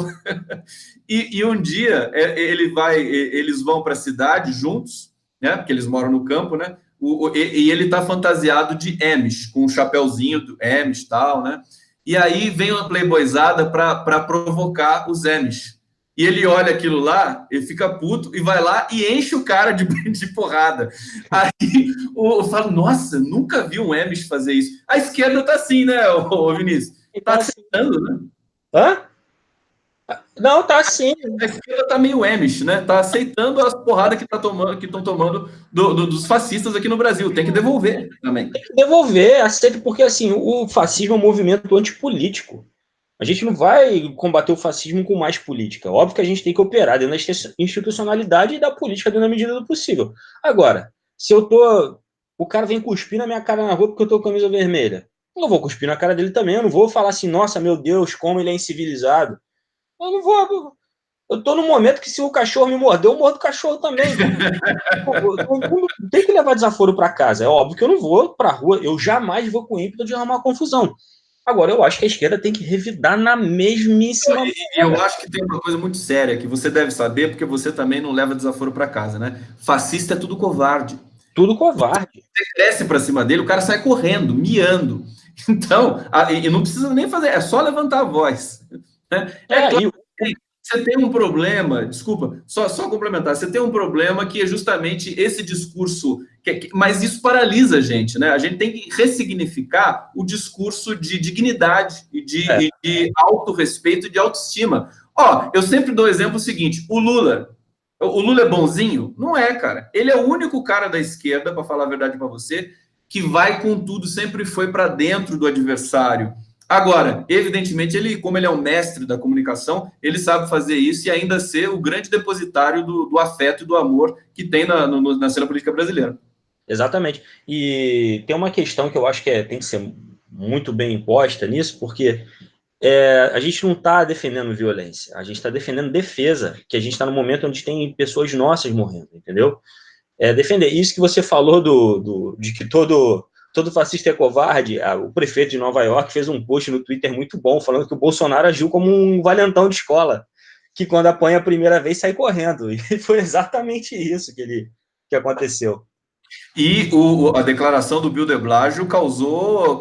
E um dia eles vão para a cidade juntos, né? Porque eles moram no campo, né? E ele tá fantasiado de Amish, com um chapéuzinho do Amish e tal, né? E aí vem uma playboyzada para provocar os Amish. E ele olha aquilo lá, ele fica puto e vai lá e enche o cara de porrada. Aí eu falo, nossa, nunca vi um Amish fazer isso. A esquerda tá assim, né, ô Vinícius? Tá aceitando, né? Hã? Não, tá sim. A esquerda tá meio Amish, né? Tá aceitando as porradas que estão tomando dos fascistas aqui no Brasil. Tem que devolver também. Tem que devolver, aceita, porque assim, o fascismo é um movimento antipolítico. A gente não vai combater o fascismo com mais política. Óbvio que a gente tem que operar dentro da institucionalidade e da política dentro da medida do possível. Agora, se eu tô. O cara vem cuspir na minha cara na rua porque eu tô com camisa vermelha. Eu não vou cuspir na cara dele também. Eu não vou falar assim, nossa, meu Deus, como ele é incivilizado. Eu não vou. Eu tô num momento que se o cachorro me mordeu, eu mordo o cachorro também. Não tem que levar desaforo para casa. É óbvio que eu não vou pra rua. Eu jamais vou com ímpeto de arrumar confusão. Agora, eu acho que a esquerda tem que revidar na mesmíssima. Eu acho que tem uma coisa muito séria que você deve saber, porque você também não leva desaforo para casa, né? Fascista é tudo covarde. Tudo covarde. Você cresce para cima dele, o cara sai correndo, miando. Então, e não precisa nem fazer, é só levantar a voz. Né? Claro que você tem um problema, desculpa, só complementar, você tem um problema que é justamente esse discurso, mas isso paralisa a gente, né? A gente tem que ressignificar o discurso de dignidade e de autorrespeito e de autoestima. Eu sempre dou o exemplo seguinte, o Lula é bonzinho? Não é, cara. Ele é o único cara da esquerda, para falar a verdade para você, que vai com tudo, sempre foi para dentro do adversário. Agora, evidentemente, como ele é um mestre da comunicação, ele sabe fazer isso e ainda ser o grande depositário do afeto e do amor que tem na cena política brasileira. Exatamente. E tem uma questão que eu acho que tem que ser muito bem imposta nisso, porque a gente não está defendendo violência, a gente está defendendo defesa, que a gente está no momento onde tem pessoas nossas morrendo, entendeu? defender. Isso que você falou de que todo fascista é covarde, o prefeito de Nova York fez um post no Twitter muito bom, falando que o Bolsonaro agiu como um valentão de escola, que quando apanha a primeira vez sai correndo. E foi exatamente isso que aconteceu. E a declaração do Bill de Blasio causou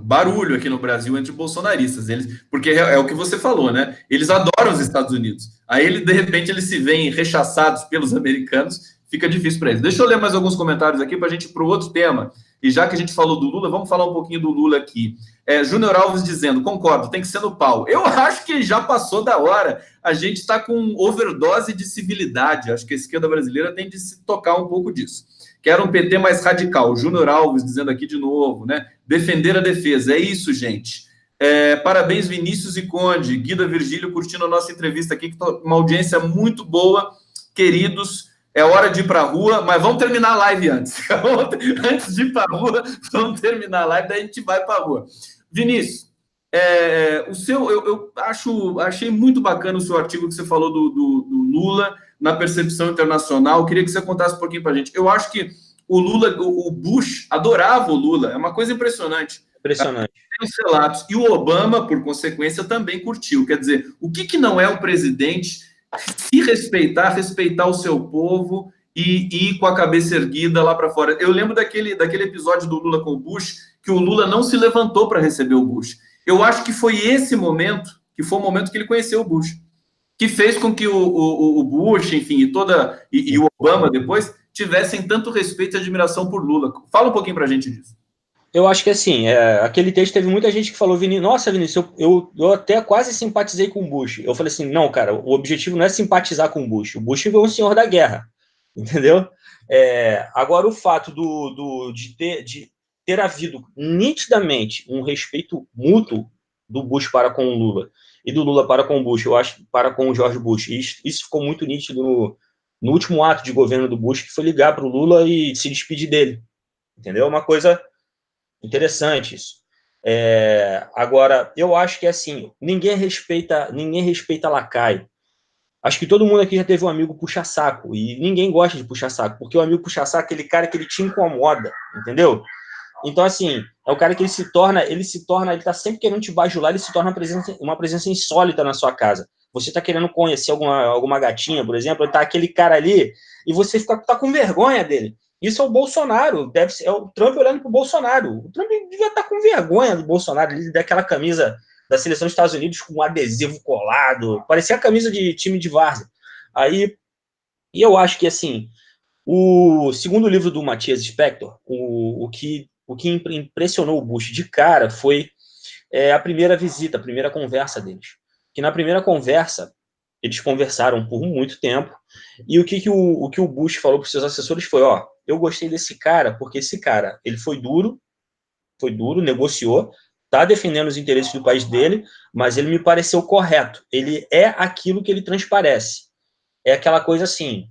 barulho aqui no Brasil entre bolsonaristas. Porque é o que você falou, né? Eles adoram os Estados Unidos. Aí, de repente, eles se veem rechaçados pelos americanos, fica difícil para eles. Deixa eu ler mais alguns comentários aqui para a gente ir para o outro tema. E já que a gente falou do Lula, vamos falar um pouquinho do Lula aqui. Júnior Alves dizendo, concordo, tem que ser no pau. Eu acho que já passou da hora. A gente está com overdose de civilidade. Acho que a esquerda brasileira tem de se tocar um pouco disso. Quero um PT mais radical. Júnior Alves dizendo aqui de novo, né? Defender a defesa. É isso, gente. Parabéns, Vinícius e Conde. Guida Virgílio curtindo a nossa entrevista aqui, que tá uma audiência muito boa. Queridos, é hora de ir para a rua, mas vamos terminar a live antes. Antes de ir para a rua, vamos terminar a live, daí a gente vai para a rua. Vinícius, eu achei muito bacana o seu artigo que você falou do Lula na percepção internacional. Eu queria que você contasse um pouquinho para a gente. Eu acho que o Bush adorava o Lula, é uma coisa impressionante. Impressionante. Tem os relatos. E o Obama, por consequência, também curtiu. Quer dizer, o que não é um presidente se respeitar o seu povo e ir com a cabeça erguida lá para fora? Eu lembro daquele episódio do Lula com o Bush, que o Lula não se levantou para receber o Bush. Eu acho que foi esse momento, que foi o momento que ele conheceu o Bush, que fez com que o Bush, enfim, e o Obama depois tivessem tanto respeito e admiração por Lula. Fala um pouquinho para a gente disso. Eu acho que assim, aquele texto teve muita gente que falou, nossa, Vinícius, eu até quase simpatizei com o Bush. Eu falei assim, não, cara, o objetivo não é simpatizar com o Bush. O Bush foi um senhor da guerra, entendeu? Agora, o fato de ter havido nitidamente um respeito mútuo do Bush para com o Lula e do Lula para com o Bush, eu acho, para com o George Bush. Isso ficou muito nítido no último ato de governo do Bush, que foi ligar para o Lula e se despedir dele, entendeu? Uma coisa interessante isso. Agora, eu acho que assim, ninguém respeita lacaio. Acho que todo mundo aqui já teve um amigo puxa-saco, e ninguém gosta de puxa-saco, porque o amigo puxa-saco é aquele cara que ele te incomoda, entendeu? Então, assim, é o cara que ele tá sempre querendo te bajular, ele se torna uma presença insólita na sua casa. Você tá querendo conhecer alguma gatinha, por exemplo, ele tá aquele cara ali, e você tá com vergonha dele. Isso é o Bolsonaro, é o Trump olhando pro Bolsonaro. O Trump devia estar com vergonha do Bolsonaro, ele daquela camisa da seleção dos Estados Unidos com um adesivo colado, parecia a camisa de time de várzea. E eu acho que, assim, o segundo livro do Matthias Spector, o que impressionou o Bush de cara foi a primeira visita, a primeira conversa deles. Que na primeira conversa, eles conversaram por muito tempo, e o que o Bush falou para os seus assessores foi, eu gostei desse cara, porque esse cara, ele foi duro, negociou, está defendendo os interesses do país dele, mas ele me pareceu correto. Ele é aquilo que ele transparece. É aquela coisa assim,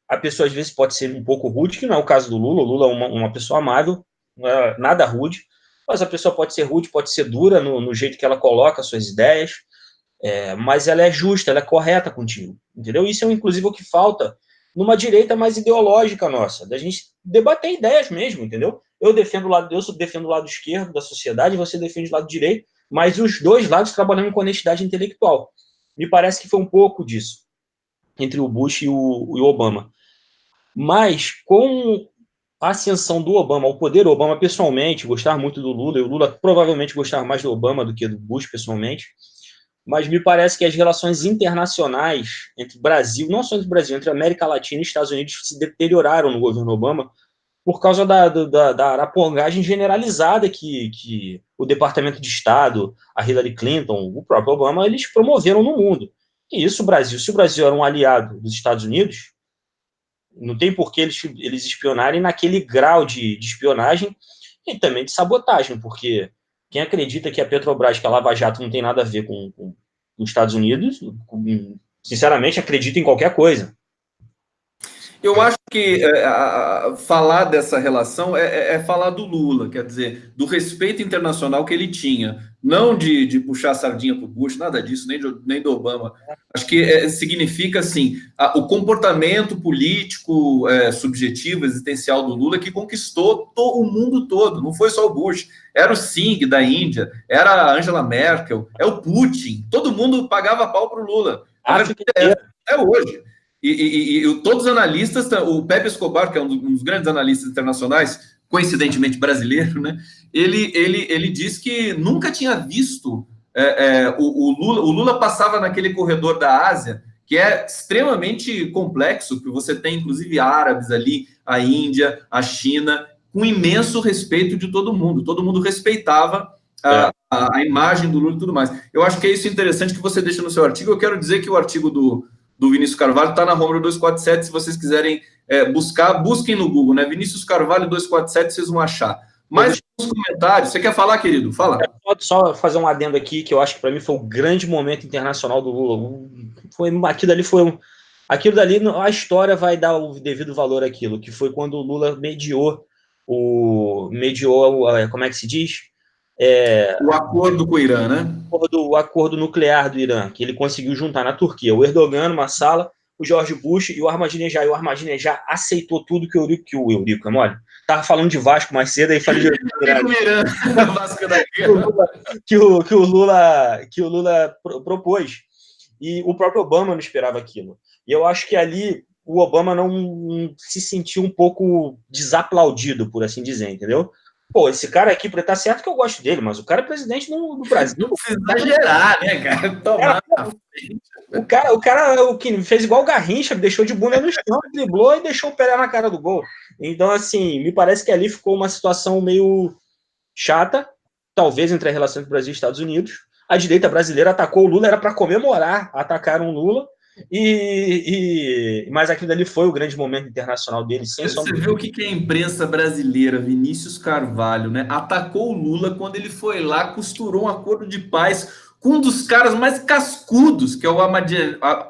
a pessoa às vezes pode ser um pouco rude, que não é o caso do Lula. O Lula é uma pessoa amável, não é nada rude, mas a pessoa pode ser rude, pode ser dura no jeito que ela coloca as suas ideias, mas ela é justa, ela é correta contigo, entendeu? Isso é, inclusive, o que falta numa direita mais ideológica nossa, da gente debater ideias mesmo, entendeu? Eu defendo o lado esquerdo da sociedade, você defende o lado direito, mas os dois lados trabalhando com honestidade intelectual. Me parece que foi um pouco disso entre o Bush e o Obama. Mas com a ascensão do Obama ao poder, o Obama pessoalmente gostar muito do Lula, e o Lula provavelmente gostar mais do Obama do que do Bush pessoalmente, mas me parece que as relações internacionais entre Brasil, não só entre o Brasil, entre América Latina e Estados Unidos se deterioraram no governo Obama por causa da arapongagem generalizada que o Departamento de Estado, a Hillary Clinton, o próprio Obama, eles promoveram no mundo. E isso, se o Brasil era um aliado dos Estados Unidos, não tem por que eles espionarem naquele grau de espionagem e também de sabotagem, porque quem acredita que a Petrobras, que a Lava Jato não tem nada a ver com os Estados Unidos, sinceramente, acredita em qualquer coisa. Eu acho que falar dessa relação é falar do Lula, quer dizer, do respeito internacional que ele tinha, não de puxar a sardinha para o Bush, nada disso, nem do Obama. Acho que significa, assim, o comportamento político subjetivo, existencial do Lula que conquistou o mundo todo, não foi só o Bush, era o Singh da Índia, era a Angela Merkel, é o Putin, todo mundo pagava pau para o Lula. A verdade África é essa, inteira. até hoje. E todos os analistas, o Pepe Escobar, que é um dos grandes analistas internacionais, coincidentemente brasileiro, né? Ele diz que nunca tinha visto o Lula. O Lula passava naquele corredor da Ásia, que é extremamente complexo, que você tem inclusive árabes ali, a Índia, a China, com imenso respeito de todo mundo. Todo mundo respeitava É. a imagem do Lula e tudo mais. Eu acho que é isso interessante que você deixa no seu artigo. Eu quero dizer que o artigo do Vinícius Carvalho está na Rômulo 247, se vocês quiserem buscar, busquem no Google, né? Vinícius Carvalho 247, vocês vão achar. Mas nos comentários, você quer falar, querido? Fala. Pode só fazer um adendo aqui, que eu acho que para mim foi o grande momento internacional do Lula. Aquilo dali, a história vai dar o devido valor àquilo, que foi quando o Lula como é que se diz? O acordo com o Irã, né? O acordo nuclear do Irã, que ele conseguiu juntar na Turquia o Erdogan numa sala, o George Bush e o Ahmadinejad. E o Ahmadinejad aceitou tudo que o Eurico, é mole? Tava falando de Vasco mais cedo, aí falei de Irã, Vasco da que o Lula propôs. E o próprio Obama não esperava aquilo. E eu acho que ali o Obama não se sentiu um pouco desaplaudido, por assim dizer, entendeu? Pô, esse cara aqui, tá certo que eu gosto dele, mas o cara é presidente do Brasil. Não precisa exagerar, né, cara? Tomar. O que fez igual o Garrincha, deixou de bunda no chão, driblou e deixou o pé na cara do gol. Então, assim, me parece que ali ficou uma situação meio chata, talvez entre a relação entre Brasil e Estados Unidos. A direita brasileira atacou o Lula, era para comemorar, atacaram o Lula, mas aquilo ali foi o grande momento internacional dele, sem Você sombra. vê o que é a imprensa brasileira, Vinícius Carvalho, né? Atacou o Lula quando ele foi lá, costurou um acordo de paz com um dos caras mais cascudos, que é o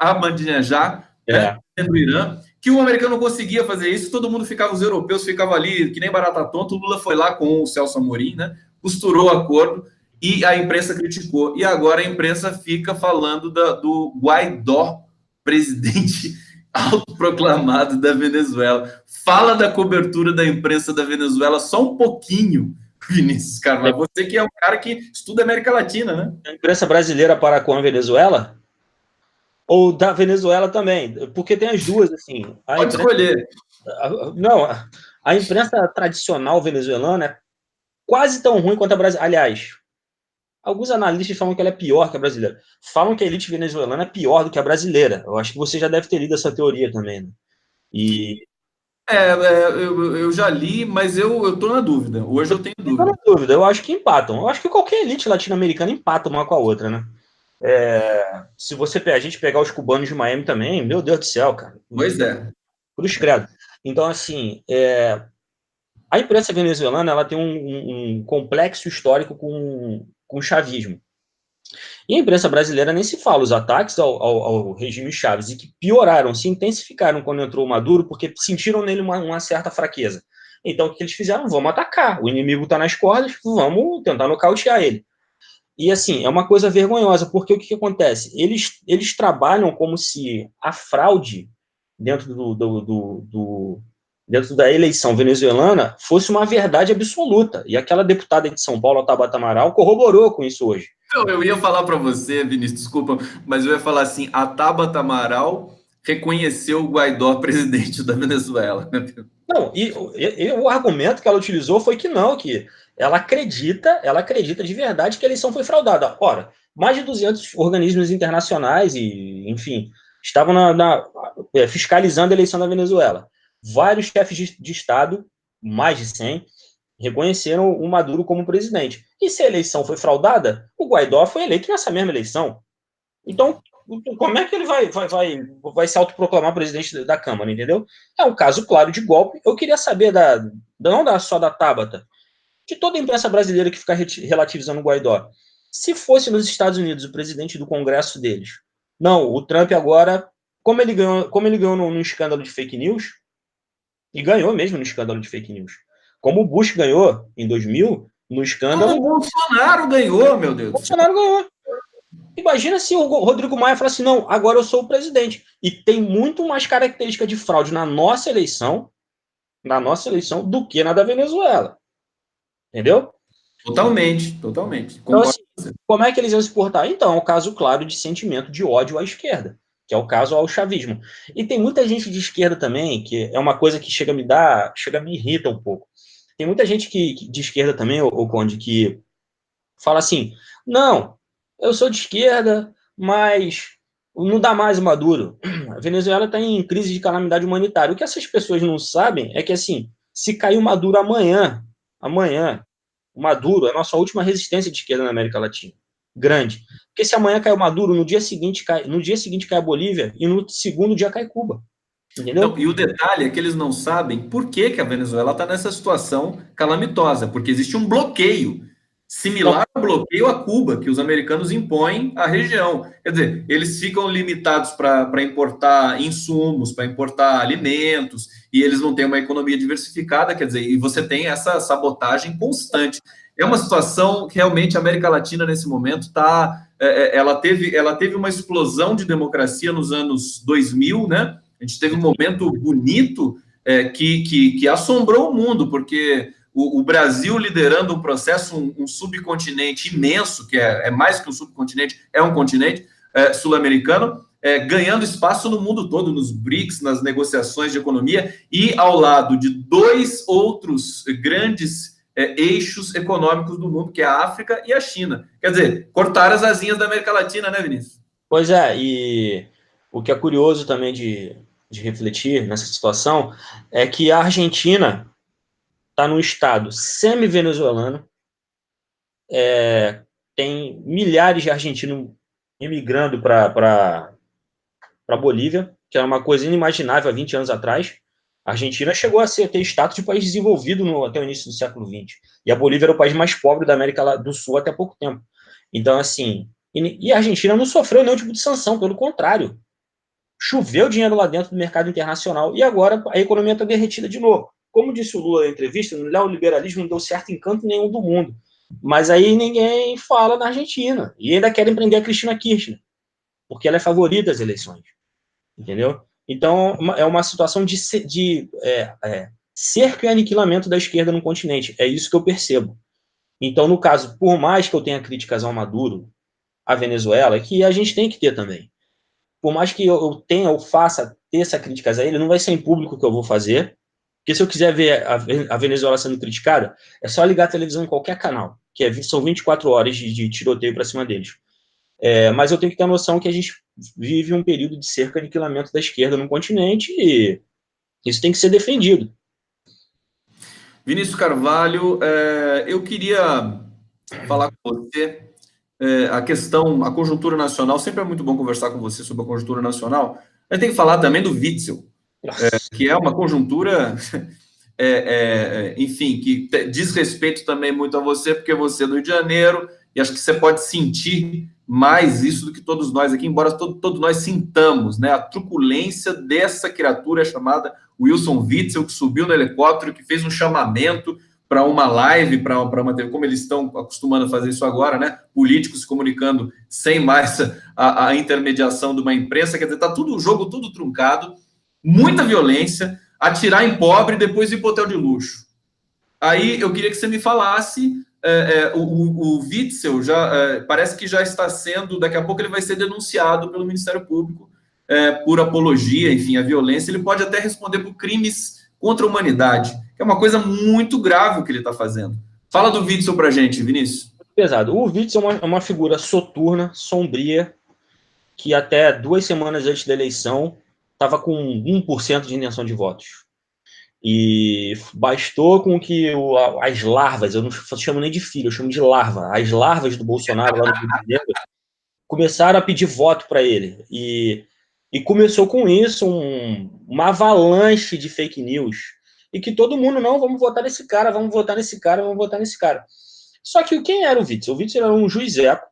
Ahmadinejad, né? Do Irã, que o americano não conseguia fazer isso, todo mundo ficava, os europeus ficavam ali, que nem barata tonta. O Lula foi lá com o Celso Amorim, né? Costurou o acordo e a imprensa criticou. E agora a imprensa fica falando do Guaidó, presidente autoproclamado da Venezuela. Fala da cobertura da imprensa da Venezuela só um pouquinho, Vinícius Carvalho. Você que é um cara que estuda América Latina, né? A imprensa brasileira para com a Venezuela? Ou da Venezuela também? Porque tem as duas, assim. Pode escolher. Não, a imprensa tradicional venezuelana é quase tão ruim quanto a brasileira. Aliás, alguns analistas falam que ela é pior que a brasileira. Falam que a elite venezuelana é pior do que a brasileira. Eu acho que você já deve ter lido essa teoria também, né? Eu já li, mas eu tô na dúvida. Hoje eu tenho dúvida. Não tenho dúvida, eu acho que empatam. Eu acho que qualquer elite latino-americana empata uma com a outra, né? Se a gente pegar os cubanos de Miami também, meu Deus do céu, cara. Pois é. Cruz credo. Então, assim, a imprensa venezuelana ela tem um complexo histórico com o chavismo. E a imprensa brasileira nem se fala, os ataques ao regime Chaves, e que pioraram, se intensificaram quando entrou o Maduro, porque sentiram nele uma certa fraqueza. Então, o que eles fizeram? Vamos atacar. O inimigo está nas cordas, vamos tentar nocautear ele. E, assim, é uma coisa vergonhosa, porque o que acontece? Eles trabalham como se a fraude dentro dentro da eleição venezuelana fosse uma verdade absoluta. E aquela deputada de São Paulo, a Tabata Amaral, corroborou com isso hoje. Eu ia falar para você, Vinícius, desculpa, mas eu ia falar assim: a Tabata Amaral reconheceu o Guaidó presidente da Venezuela. Não, e o argumento que ela utilizou foi que não, que ela acredita de verdade que a eleição foi fraudada. Ora, mais de 200 organismos internacionais enfim, estavam fiscalizando a eleição da Venezuela. Vários chefes de Estado, mais de 100, reconheceram o Maduro como presidente. E se a eleição foi fraudada, o Guaidó foi eleito nessa mesma eleição. Então, como é que ele vai se autoproclamar presidente da Câmara, entendeu? É um caso claro de golpe. Eu queria saber, não só da Tabata, de toda a imprensa brasileira que fica relativizando o Guaidó. Se fosse nos Estados Unidos o presidente do Congresso deles, não, o Trump agora como ele ganhou no escândalo de fake news, e ganhou mesmo no escândalo de fake news. Como o Bush ganhou em 2000, no escândalo... Como o Bolsonaro ganhou, meu Deus do céu. Bolsonaro ganhou. Imagina se o Rodrigo Maia falasse assim, não, agora eu sou o presidente. E tem muito mais característica de fraude na nossa eleição do que na da Venezuela. Entendeu? Totalmente, totalmente. Então, Concordo assim, com você. como é que eles iam se portar? Então, é um caso claro de sentimento de ódio à esquerda, que é o caso ao chavismo. E tem muita gente de esquerda também, que é uma coisa que chega a me irrita um pouco. Tem muita gente de esquerda também, o Conde, que fala assim, não, eu sou de esquerda, mas não dá mais o Maduro. A Venezuela está em crise de calamidade humanitária. O que essas pessoas não sabem é que, assim, se cair o Maduro amanhã, o Maduro é a nossa última resistência de esquerda na América Latina. Grande. Porque se amanhã cai o Maduro, no dia seguinte cai a Bolívia e no segundo dia cai Cuba. Entendeu? Não, e o detalhe é que eles não sabem por que, que a Venezuela está nessa situação calamitosa, porque existe um bloqueio Então, similar ao bloqueio a Cuba, que os americanos impõem à região. Quer dizer, eles ficam limitados para importar insumos, para importar alimentos, e eles não têm uma economia diversificada, quer dizer, e você tem essa sabotagem constante. É uma situação que realmente a América Latina, nesse momento, ela teve uma explosão de democracia nos anos 2000, né? A gente teve um momento bonito que assombrou o mundo, porque o Brasil liderando um processo, um subcontinente imenso, que é mais que um subcontinente, é um continente sul-americano, ganhando espaço no mundo todo, nos BRICS, nas negociações de economia, e ao lado de dois outros grandes eixos econômicos do mundo, que é a África e a China. Quer dizer, cortaram as asinhas da América Latina, né, Vinícius? pois é, e o que é curioso também de refletir nessa situação é que a Argentina está num estado semi-venezuelano, tem milhares de argentinos imigrando para Bolívia, que era uma coisa inimaginável há 20 anos atrás. A Argentina chegou a ter status de país desenvolvido até o início do século XX. E a Bolívia era o país mais pobre da América do Sul até pouco tempo. Então, assim, e a Argentina não sofreu nenhum tipo de sanção, pelo contrário. Choveu dinheiro lá dentro do mercado internacional e agora a economia está derretida de novo. Como disse o Lula na entrevista, o neoliberalismo não deu certo em canto nenhum do mundo. Mas aí ninguém fala na Argentina. E ainda querem prender a Cristina Kirchner, porque ela é favorita às eleições. Entendeu? Então, é uma situação de cerco e aniquilamento da esquerda no continente. É isso que eu percebo. Então, no caso, por mais que eu tenha críticas ao Maduro, à Venezuela, que a gente tem que ter também. Por mais que eu faça ter essa críticas a ele, não vai ser em público que eu vou fazer. Porque se eu quiser ver a Venezuela sendo criticada, é só ligar a televisão em qualquer canal, são 24 horas de tiroteio para cima deles. Mas eu tenho que ter a noção que a gente vive um período de cerca e aniquilamento da esquerda no continente e isso tem que ser defendido. Vinícius Carvalho, eu queria falar com você a conjuntura nacional. Sempre é muito bom conversar com você sobre a conjuntura nacional. A gente tem que falar também do Witzel, que é uma conjuntura, enfim, que diz respeito também muito a você, porque você é do Rio de Janeiro, e acho que você pode sentir mais isso do que todos nós aqui, embora todos nós sintamos, né, a truculência dessa criatura chamada Wilson Witzel, que subiu no helicóptero, que fez um chamamento para uma live, para uma TV, como eles estão acostumando a fazer isso agora, né? Políticos se comunicando sem mais a intermediação de uma imprensa, quer dizer, está tudo o jogo tudo truncado, muita violência, atirar em pobre e depois ir para o hotel de luxo. Aí eu queria que você me falasse, o Witzel parece que já está sendo, daqui a pouco ele vai ser denunciado pelo Ministério Público por apologia, enfim, à violência, ele pode até responder por crimes contra a humanidade, que é uma coisa muito grave o que ele está fazendo. Fala do Witzel para a gente, Vinícius. Pesado. O Witzel é uma figura soturna, sombria, que até 2 semanas antes da eleição estava com 1% de intenção de votos. E bastou com que as larvas, eu não chamo nem de filho, eu chamo de larva, as larvas do Bolsonaro lá no Rio de Janeiro começaram a pedir voto para ele. E começou com isso uma avalanche de fake news. E que todo mundo, não, vamos votar nesse cara, vamos votar nesse cara, vamos votar nesse cara. Só que quem era o Witzel? O Witzel era um juizeco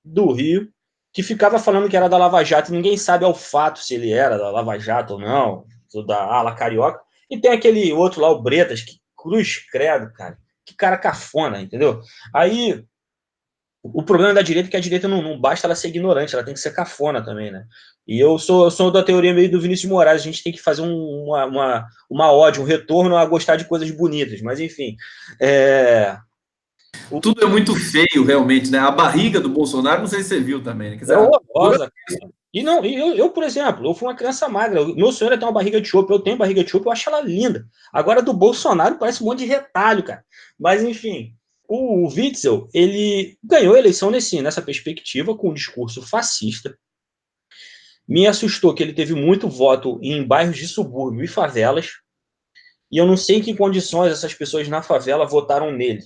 do Rio, que ficava falando que era da Lava Jato, e ninguém sabe ao fato se ele era da Lava Jato ou não, da ala carioca. E tem aquele outro lá, o Bretas, que cruz credo, cara. Que cara cafona, entendeu? Aí, o problema da direita é que a direita não basta ela ser ignorante, ela tem que ser cafona também, né? E eu sou da teoria meio do Vinícius de Moraes, a gente tem que fazer uma ode, um retorno a gostar de coisas bonitas, mas enfim. Tudo é muito feio, realmente, né? A barriga do Bolsonaro, não sei se você viu também, né? Quer dizer, É horrorosa. E não, eu, por exemplo, eu fui uma criança magra. Meu sonho era ter uma barriga de chope. Eu tenho barriga de chope, eu acho ela linda. Agora, do Bolsonaro, parece um monte de retalho, cara. Mas, enfim, o Witzel, ele ganhou a eleição nessa perspectiva, com um discurso fascista. Me assustou que ele teve muito voto em bairros de subúrbio e favelas. E eu não sei em que condições essas pessoas na favela votaram nele.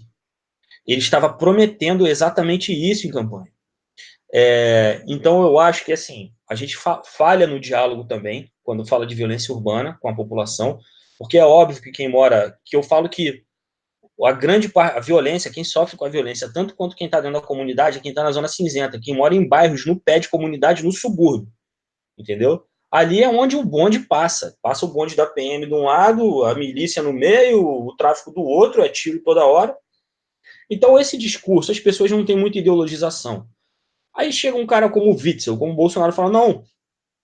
Ele estava prometendo exatamente isso em campanha. Então, eu acho que assim a gente falha no diálogo também, quando fala de violência urbana com a população, porque é óbvio que quem mora, que eu falo que a violência, quem sofre com a violência, tanto quanto quem está dentro da comunidade, é quem está na zona cinzenta, quem mora em bairros, no pé de comunidade, no subúrbio, entendeu? Ali é onde o bonde passa o bonde da PM de um lado, a milícia no meio, o tráfico do outro, é tiro toda hora. Então, esse discurso, as pessoas não têm muita ideologização. Aí chega um cara como o Witzel, como o Bolsonaro, e fala, não,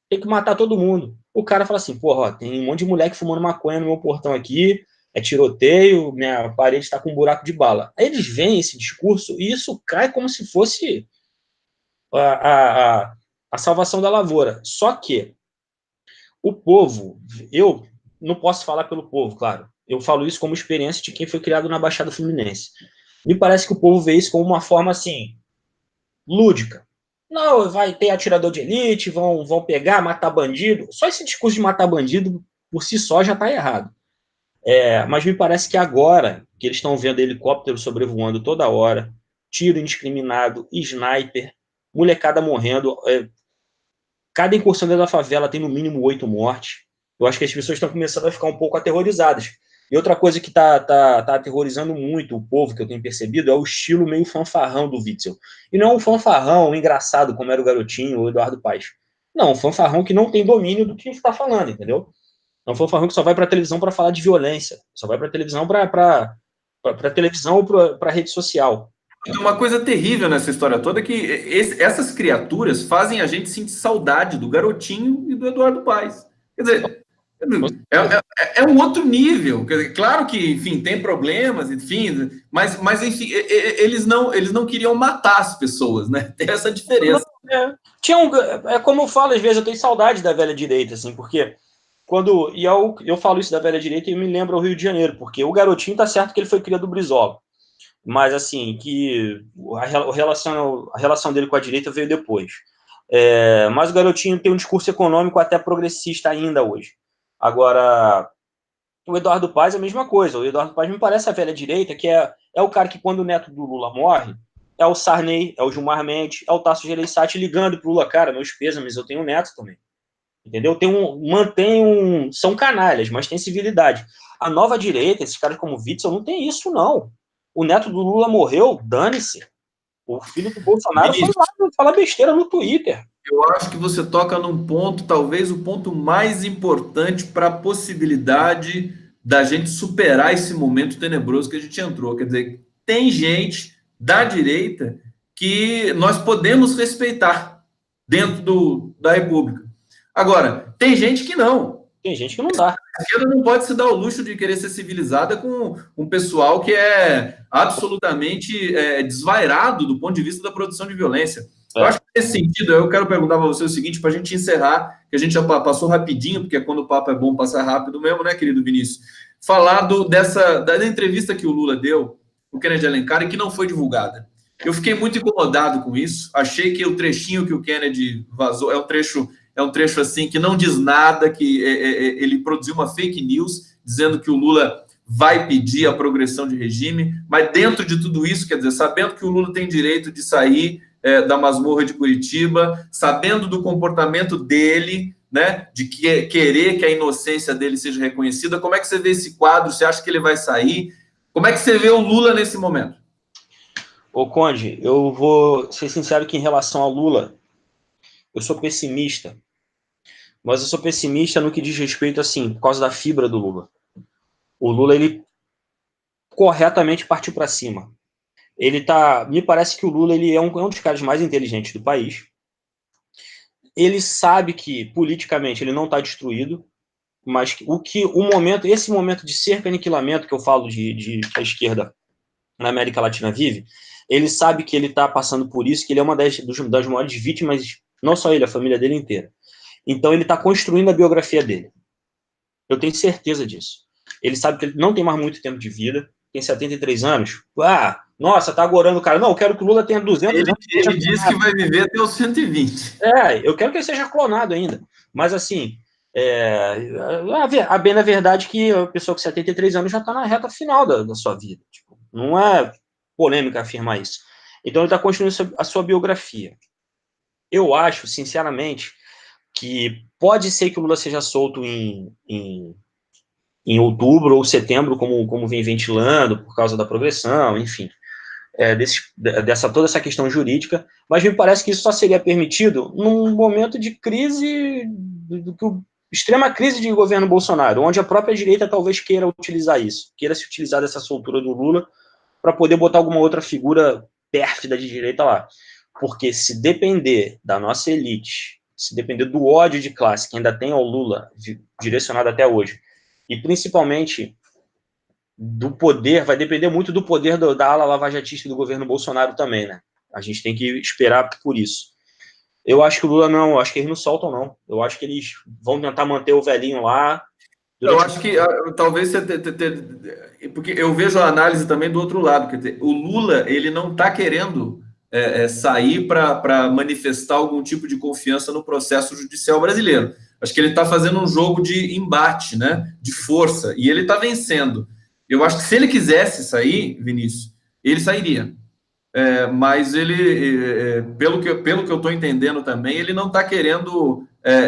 tem que matar todo mundo. O cara fala assim, porra, ó, tem um monte de moleque fumando maconha no meu portão aqui, é tiroteio, minha parede está com um buraco de bala. Aí eles veem esse discurso e isso cai como se fosse a salvação da lavoura. Só que o povo, eu não posso falar pelo povo, claro, eu falo isso como experiência de quem foi criado na Baixada Fluminense. Me parece que o povo vê isso como uma forma, assim, lúdica. Não, vai ter atirador de elite, vão pegar, matar bandido. Só esse discurso de matar bandido por si só já está errado. Mas me parece que agora que eles estão vendo helicóptero sobrevoando toda hora, tiro indiscriminado, sniper, molecada morrendo, cada incursão dentro da favela tem no mínimo 8 mortes. Eu acho que as pessoas estão começando a ficar um pouco aterrorizadas. E outra coisa que tá aterrorizando muito o povo, que eu tenho percebido, é o estilo meio fanfarrão do Witzel. E não é um fanfarrão engraçado, como era o Garotinho ou o Eduardo Paes. Não, um fanfarrão que não tem domínio do que está falando, entendeu? É um fanfarrão que só vai para televisão para falar de violência, só vai para televisão para televisão ou para rede social. Uma coisa terrível nessa história toda é que essas criaturas fazem a gente sentir saudade do Garotinho e do Eduardo Paes. Quer dizer, é um outro nível. Quer dizer, claro que, enfim, tem problemas, enfim, mas enfim, eles não queriam matar as pessoas, né? Tem essa diferença. Como eu falo, às vezes eu tenho saudade da velha direita, assim, porque eu falo isso da velha direita e me lembra o Rio de Janeiro, porque o Garotinho tá certo que ele foi cria do Brizola, mas assim, que a relação dele com a direita veio depois. Mas o Garotinho tem um discurso econômico até progressista ainda hoje. Agora, o Eduardo Paes é a mesma coisa. O Eduardo Paes me parece a velha direita, que é o cara que, quando o neto do Lula morre, é o Sarney, é o Gilmar Mendes, é o Tasso Gereissati ligando pro Lula, cara, meus pêsames, eu tenho um neto também. Entendeu? São canalhas, mas tem civilidade. A nova direita, esses caras como o Witzel, não tem isso, não. O neto do Lula morreu, dane-se. O filho do Bolsonaro foi lá falar besteira no Twitter. Eu acho que você toca num ponto, talvez o ponto mais importante para a possibilidade da gente superar esse momento tenebroso que a gente entrou. Quer dizer, tem gente da direita que nós podemos respeitar dentro da República. Agora, tem gente que não. Tem gente que não dá. A esquerda não pode se dar o luxo de querer ser civilizada com um pessoal que é absolutamente desvairado do ponto de vista da produção de violência. Eu acho que nesse sentido, eu quero perguntar para você o seguinte, para a gente encerrar, que a gente já passou rapidinho, porque quando o papo é bom, passa rápido mesmo, né, querido Vinícius? Falar da entrevista que o Lula deu, o Kennedy Alencar, e que não foi divulgada. Eu fiquei muito incomodado com isso, achei que o trechinho que o Kennedy vazou é um trecho assim que não diz nada, que ele produziu uma fake news, dizendo que o Lula vai pedir a progressão de regime, mas dentro de tudo isso, quer dizer, sabendo que o Lula tem direito de sair da masmorra de Curitiba, sabendo do comportamento dele, né, de querer que a inocência dele seja reconhecida, como é que você vê esse quadro? Você acha que ele vai sair? Como é que você vê o Lula nesse momento? Ô, Conde, eu vou ser sincero que em relação ao Lula, eu sou pessimista, mas eu sou pessimista no que diz respeito, assim, por causa da fibra do Lula. O Lula, ele corretamente partiu para cima. Me parece que o Lula, ele é um dos caras mais inteligentes do país. Ele sabe que, politicamente, ele não está destruído, mas esse momento de cerca-aniquilamento que eu falo que a esquerda na América Latina vive, ele sabe que ele está passando por isso, que ele é uma das maiores vítimas, não só ele, a família dele inteira. Então ele está construindo a biografia dele. Eu tenho certeza disso. Ele sabe que ele não tem mais muito tempo de vida, tem 73 anos. Nossa, tá agorando o cara. Não, eu quero que o Lula tenha 200 anos. Ele disse que vai viver até os 120. Eu quero que ele seja clonado ainda. Mas, assim, a bem na verdade que a pessoa com 73 anos já está na reta final da sua vida. Tipo, não é polêmica afirmar isso. Então, ele está construindo a sua biografia. Eu acho, sinceramente, que pode ser que o Lula seja solto em outubro ou setembro, como vem ventilando, por causa da progressão, enfim, toda essa questão jurídica, mas me parece que isso só seria permitido num momento de crise, extrema crise de governo Bolsonaro, onde a própria direita talvez queira se utilizar dessa soltura do Lula para poder botar alguma outra figura pérfida de direita lá. Porque se depender da nossa elite, se depender do ódio de classe que ainda tem ao Lula direcionado até hoje, e principalmente do poder, vai depender muito do poder da ala lavajatista do governo Bolsonaro também, né? A gente tem que esperar por isso. Eu acho que o Lula não, eu acho que eles não soltam, não. Eu acho que eles vão tentar manter o velhinho lá. Eu acho que talvez você porque eu vejo a análise também do outro lado, quer dizer, o Lula ele não está querendo sair para manifestar algum tipo de confiança no processo judicial brasileiro. Acho que ele está fazendo um jogo de embate, né, de força, e ele está vencendo. Eu acho que se ele quisesse sair, Vinícius, ele sairia. Mas ele, pelo que eu estou entendendo também, ele não está querendo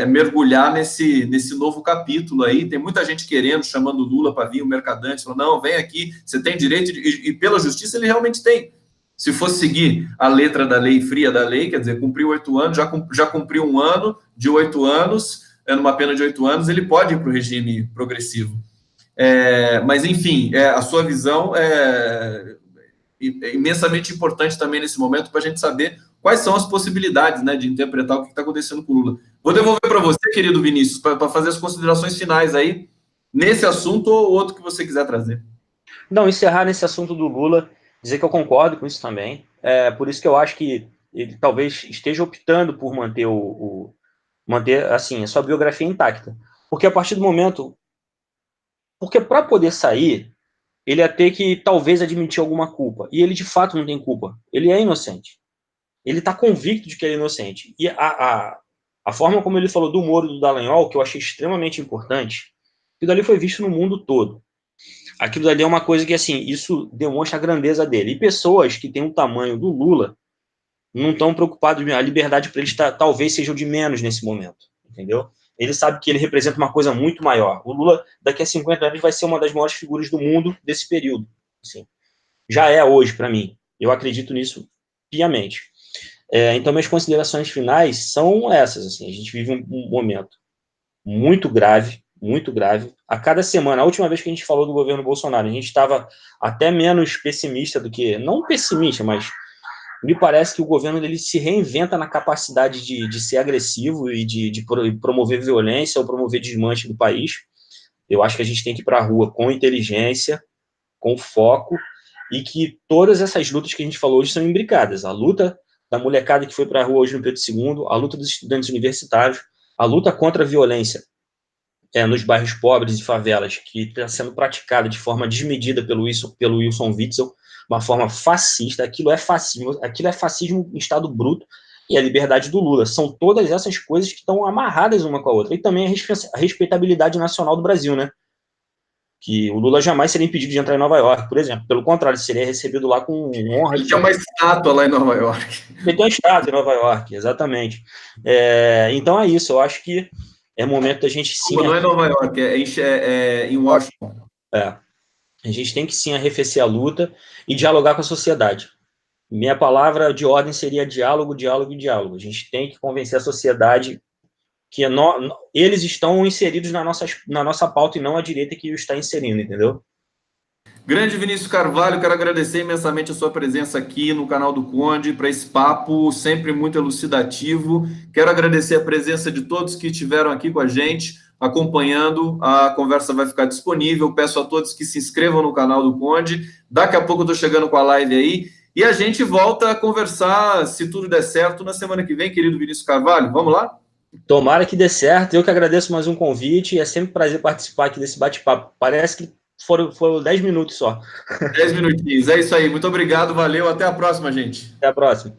mergulhar nesse novo capítulo aí. Tem muita gente querendo, chamando o Lula para vir, o Mercadante, falou, não, vem aqui, você tem direito, e pela justiça ele realmente tem. Se fosse seguir a letra da lei, fria da lei, quer dizer, cumpriu 8 anos, já cumpriu um ano de 8 anos, numa pena de 8 anos, ele pode ir para o regime progressivo. Mas, enfim, a sua visão é imensamente importante também nesse momento para a gente saber quais são as possibilidades, né, de interpretar o que está acontecendo com o Lula. Vou devolver para você, querido Vinícius, para fazer as considerações finais aí, nesse assunto ou outro que você quiser trazer. Não, encerrar nesse assunto do Lula, dizer que eu concordo com isso também. Por isso que eu acho que ele talvez esteja optando por manter assim, a sua biografia intacta. Porque a partir do momento. Porque para poder sair, ele ia ter que talvez admitir alguma culpa. E ele de fato não tem culpa. Ele é inocente. Ele está convicto de que ele é inocente. E a forma como ele falou do Moro e do Dallagnol, que eu achei extremamente importante, aquilo dali foi visto no mundo todo. Aquilo dali é uma coisa que, assim, isso demonstra a grandeza dele. E pessoas que têm o tamanho do Lula não estão preocupados, a liberdade para eles talvez seja o de menos nesse momento, entendeu? Ele sabe que ele representa uma coisa muito maior. O Lula, daqui a 50 anos, vai ser uma das maiores figuras do mundo desse período. Assim. Já é hoje, para mim. Eu acredito nisso piamente. Então, minhas considerações finais são essas. Assim, a gente vive um momento muito grave, muito grave. A cada semana, a última vez que a gente falou do governo Bolsonaro, a gente estava até menos pessimista do que, não pessimista, mas me parece que o governo dele se reinventa na capacidade de ser agressivo e de promover violência ou promover desmanche do país. Eu acho que a gente tem que ir para a rua com inteligência, com foco, e que todas essas lutas que a gente falou hoje são imbricadas. A luta da molecada que foi para a rua hoje no Pedro II, a luta dos estudantes universitários, a luta contra a violência nos bairros pobres e favelas, que está sendo praticada de forma desmedida pelo Wilson Witzel, uma forma fascista. Aquilo é fascismo em estado bruto, e a liberdade do Lula. São todas essas coisas que estão amarradas uma com a outra. E também a respeitabilidade nacional do Brasil, né? Que o Lula jamais seria impedido de entrar em Nova York, por exemplo. Pelo contrário, seria recebido lá com honra. Ele tem uma estátua lá em Nova York. Ele tem uma estátua em Nova York, exatamente. Então é isso, eu acho que é momento da gente sim... Não é Nova York, é em Washington. A gente tem que sim arrefecer a luta e dialogar com a sociedade. Minha palavra de ordem seria diálogo, diálogo e diálogo. A gente tem que convencer a sociedade que eles estão inseridos na nossa pauta e não a direita que o está inserindo, entendeu? Grande Vinícius Carvalho, quero agradecer imensamente a sua presença aqui no canal do Conde para esse papo sempre muito elucidativo. Quero agradecer a presença de todos que estiveram aqui com a gente, acompanhando. A conversa vai ficar disponível. Peço a todos que se inscrevam no canal do Conde. Daqui a pouco eu estou chegando com a live aí. E a gente volta a conversar, se tudo der certo, na semana que vem, querido Vinícius Carvalho. Vamos lá? Tomara que dê certo. Eu que agradeço mais um convite. É sempre um prazer participar aqui desse bate-papo. Parece que foram 10 minutos só. 10 minutinhos. É isso aí. Muito obrigado, valeu. Até a próxima, gente. Até a próxima.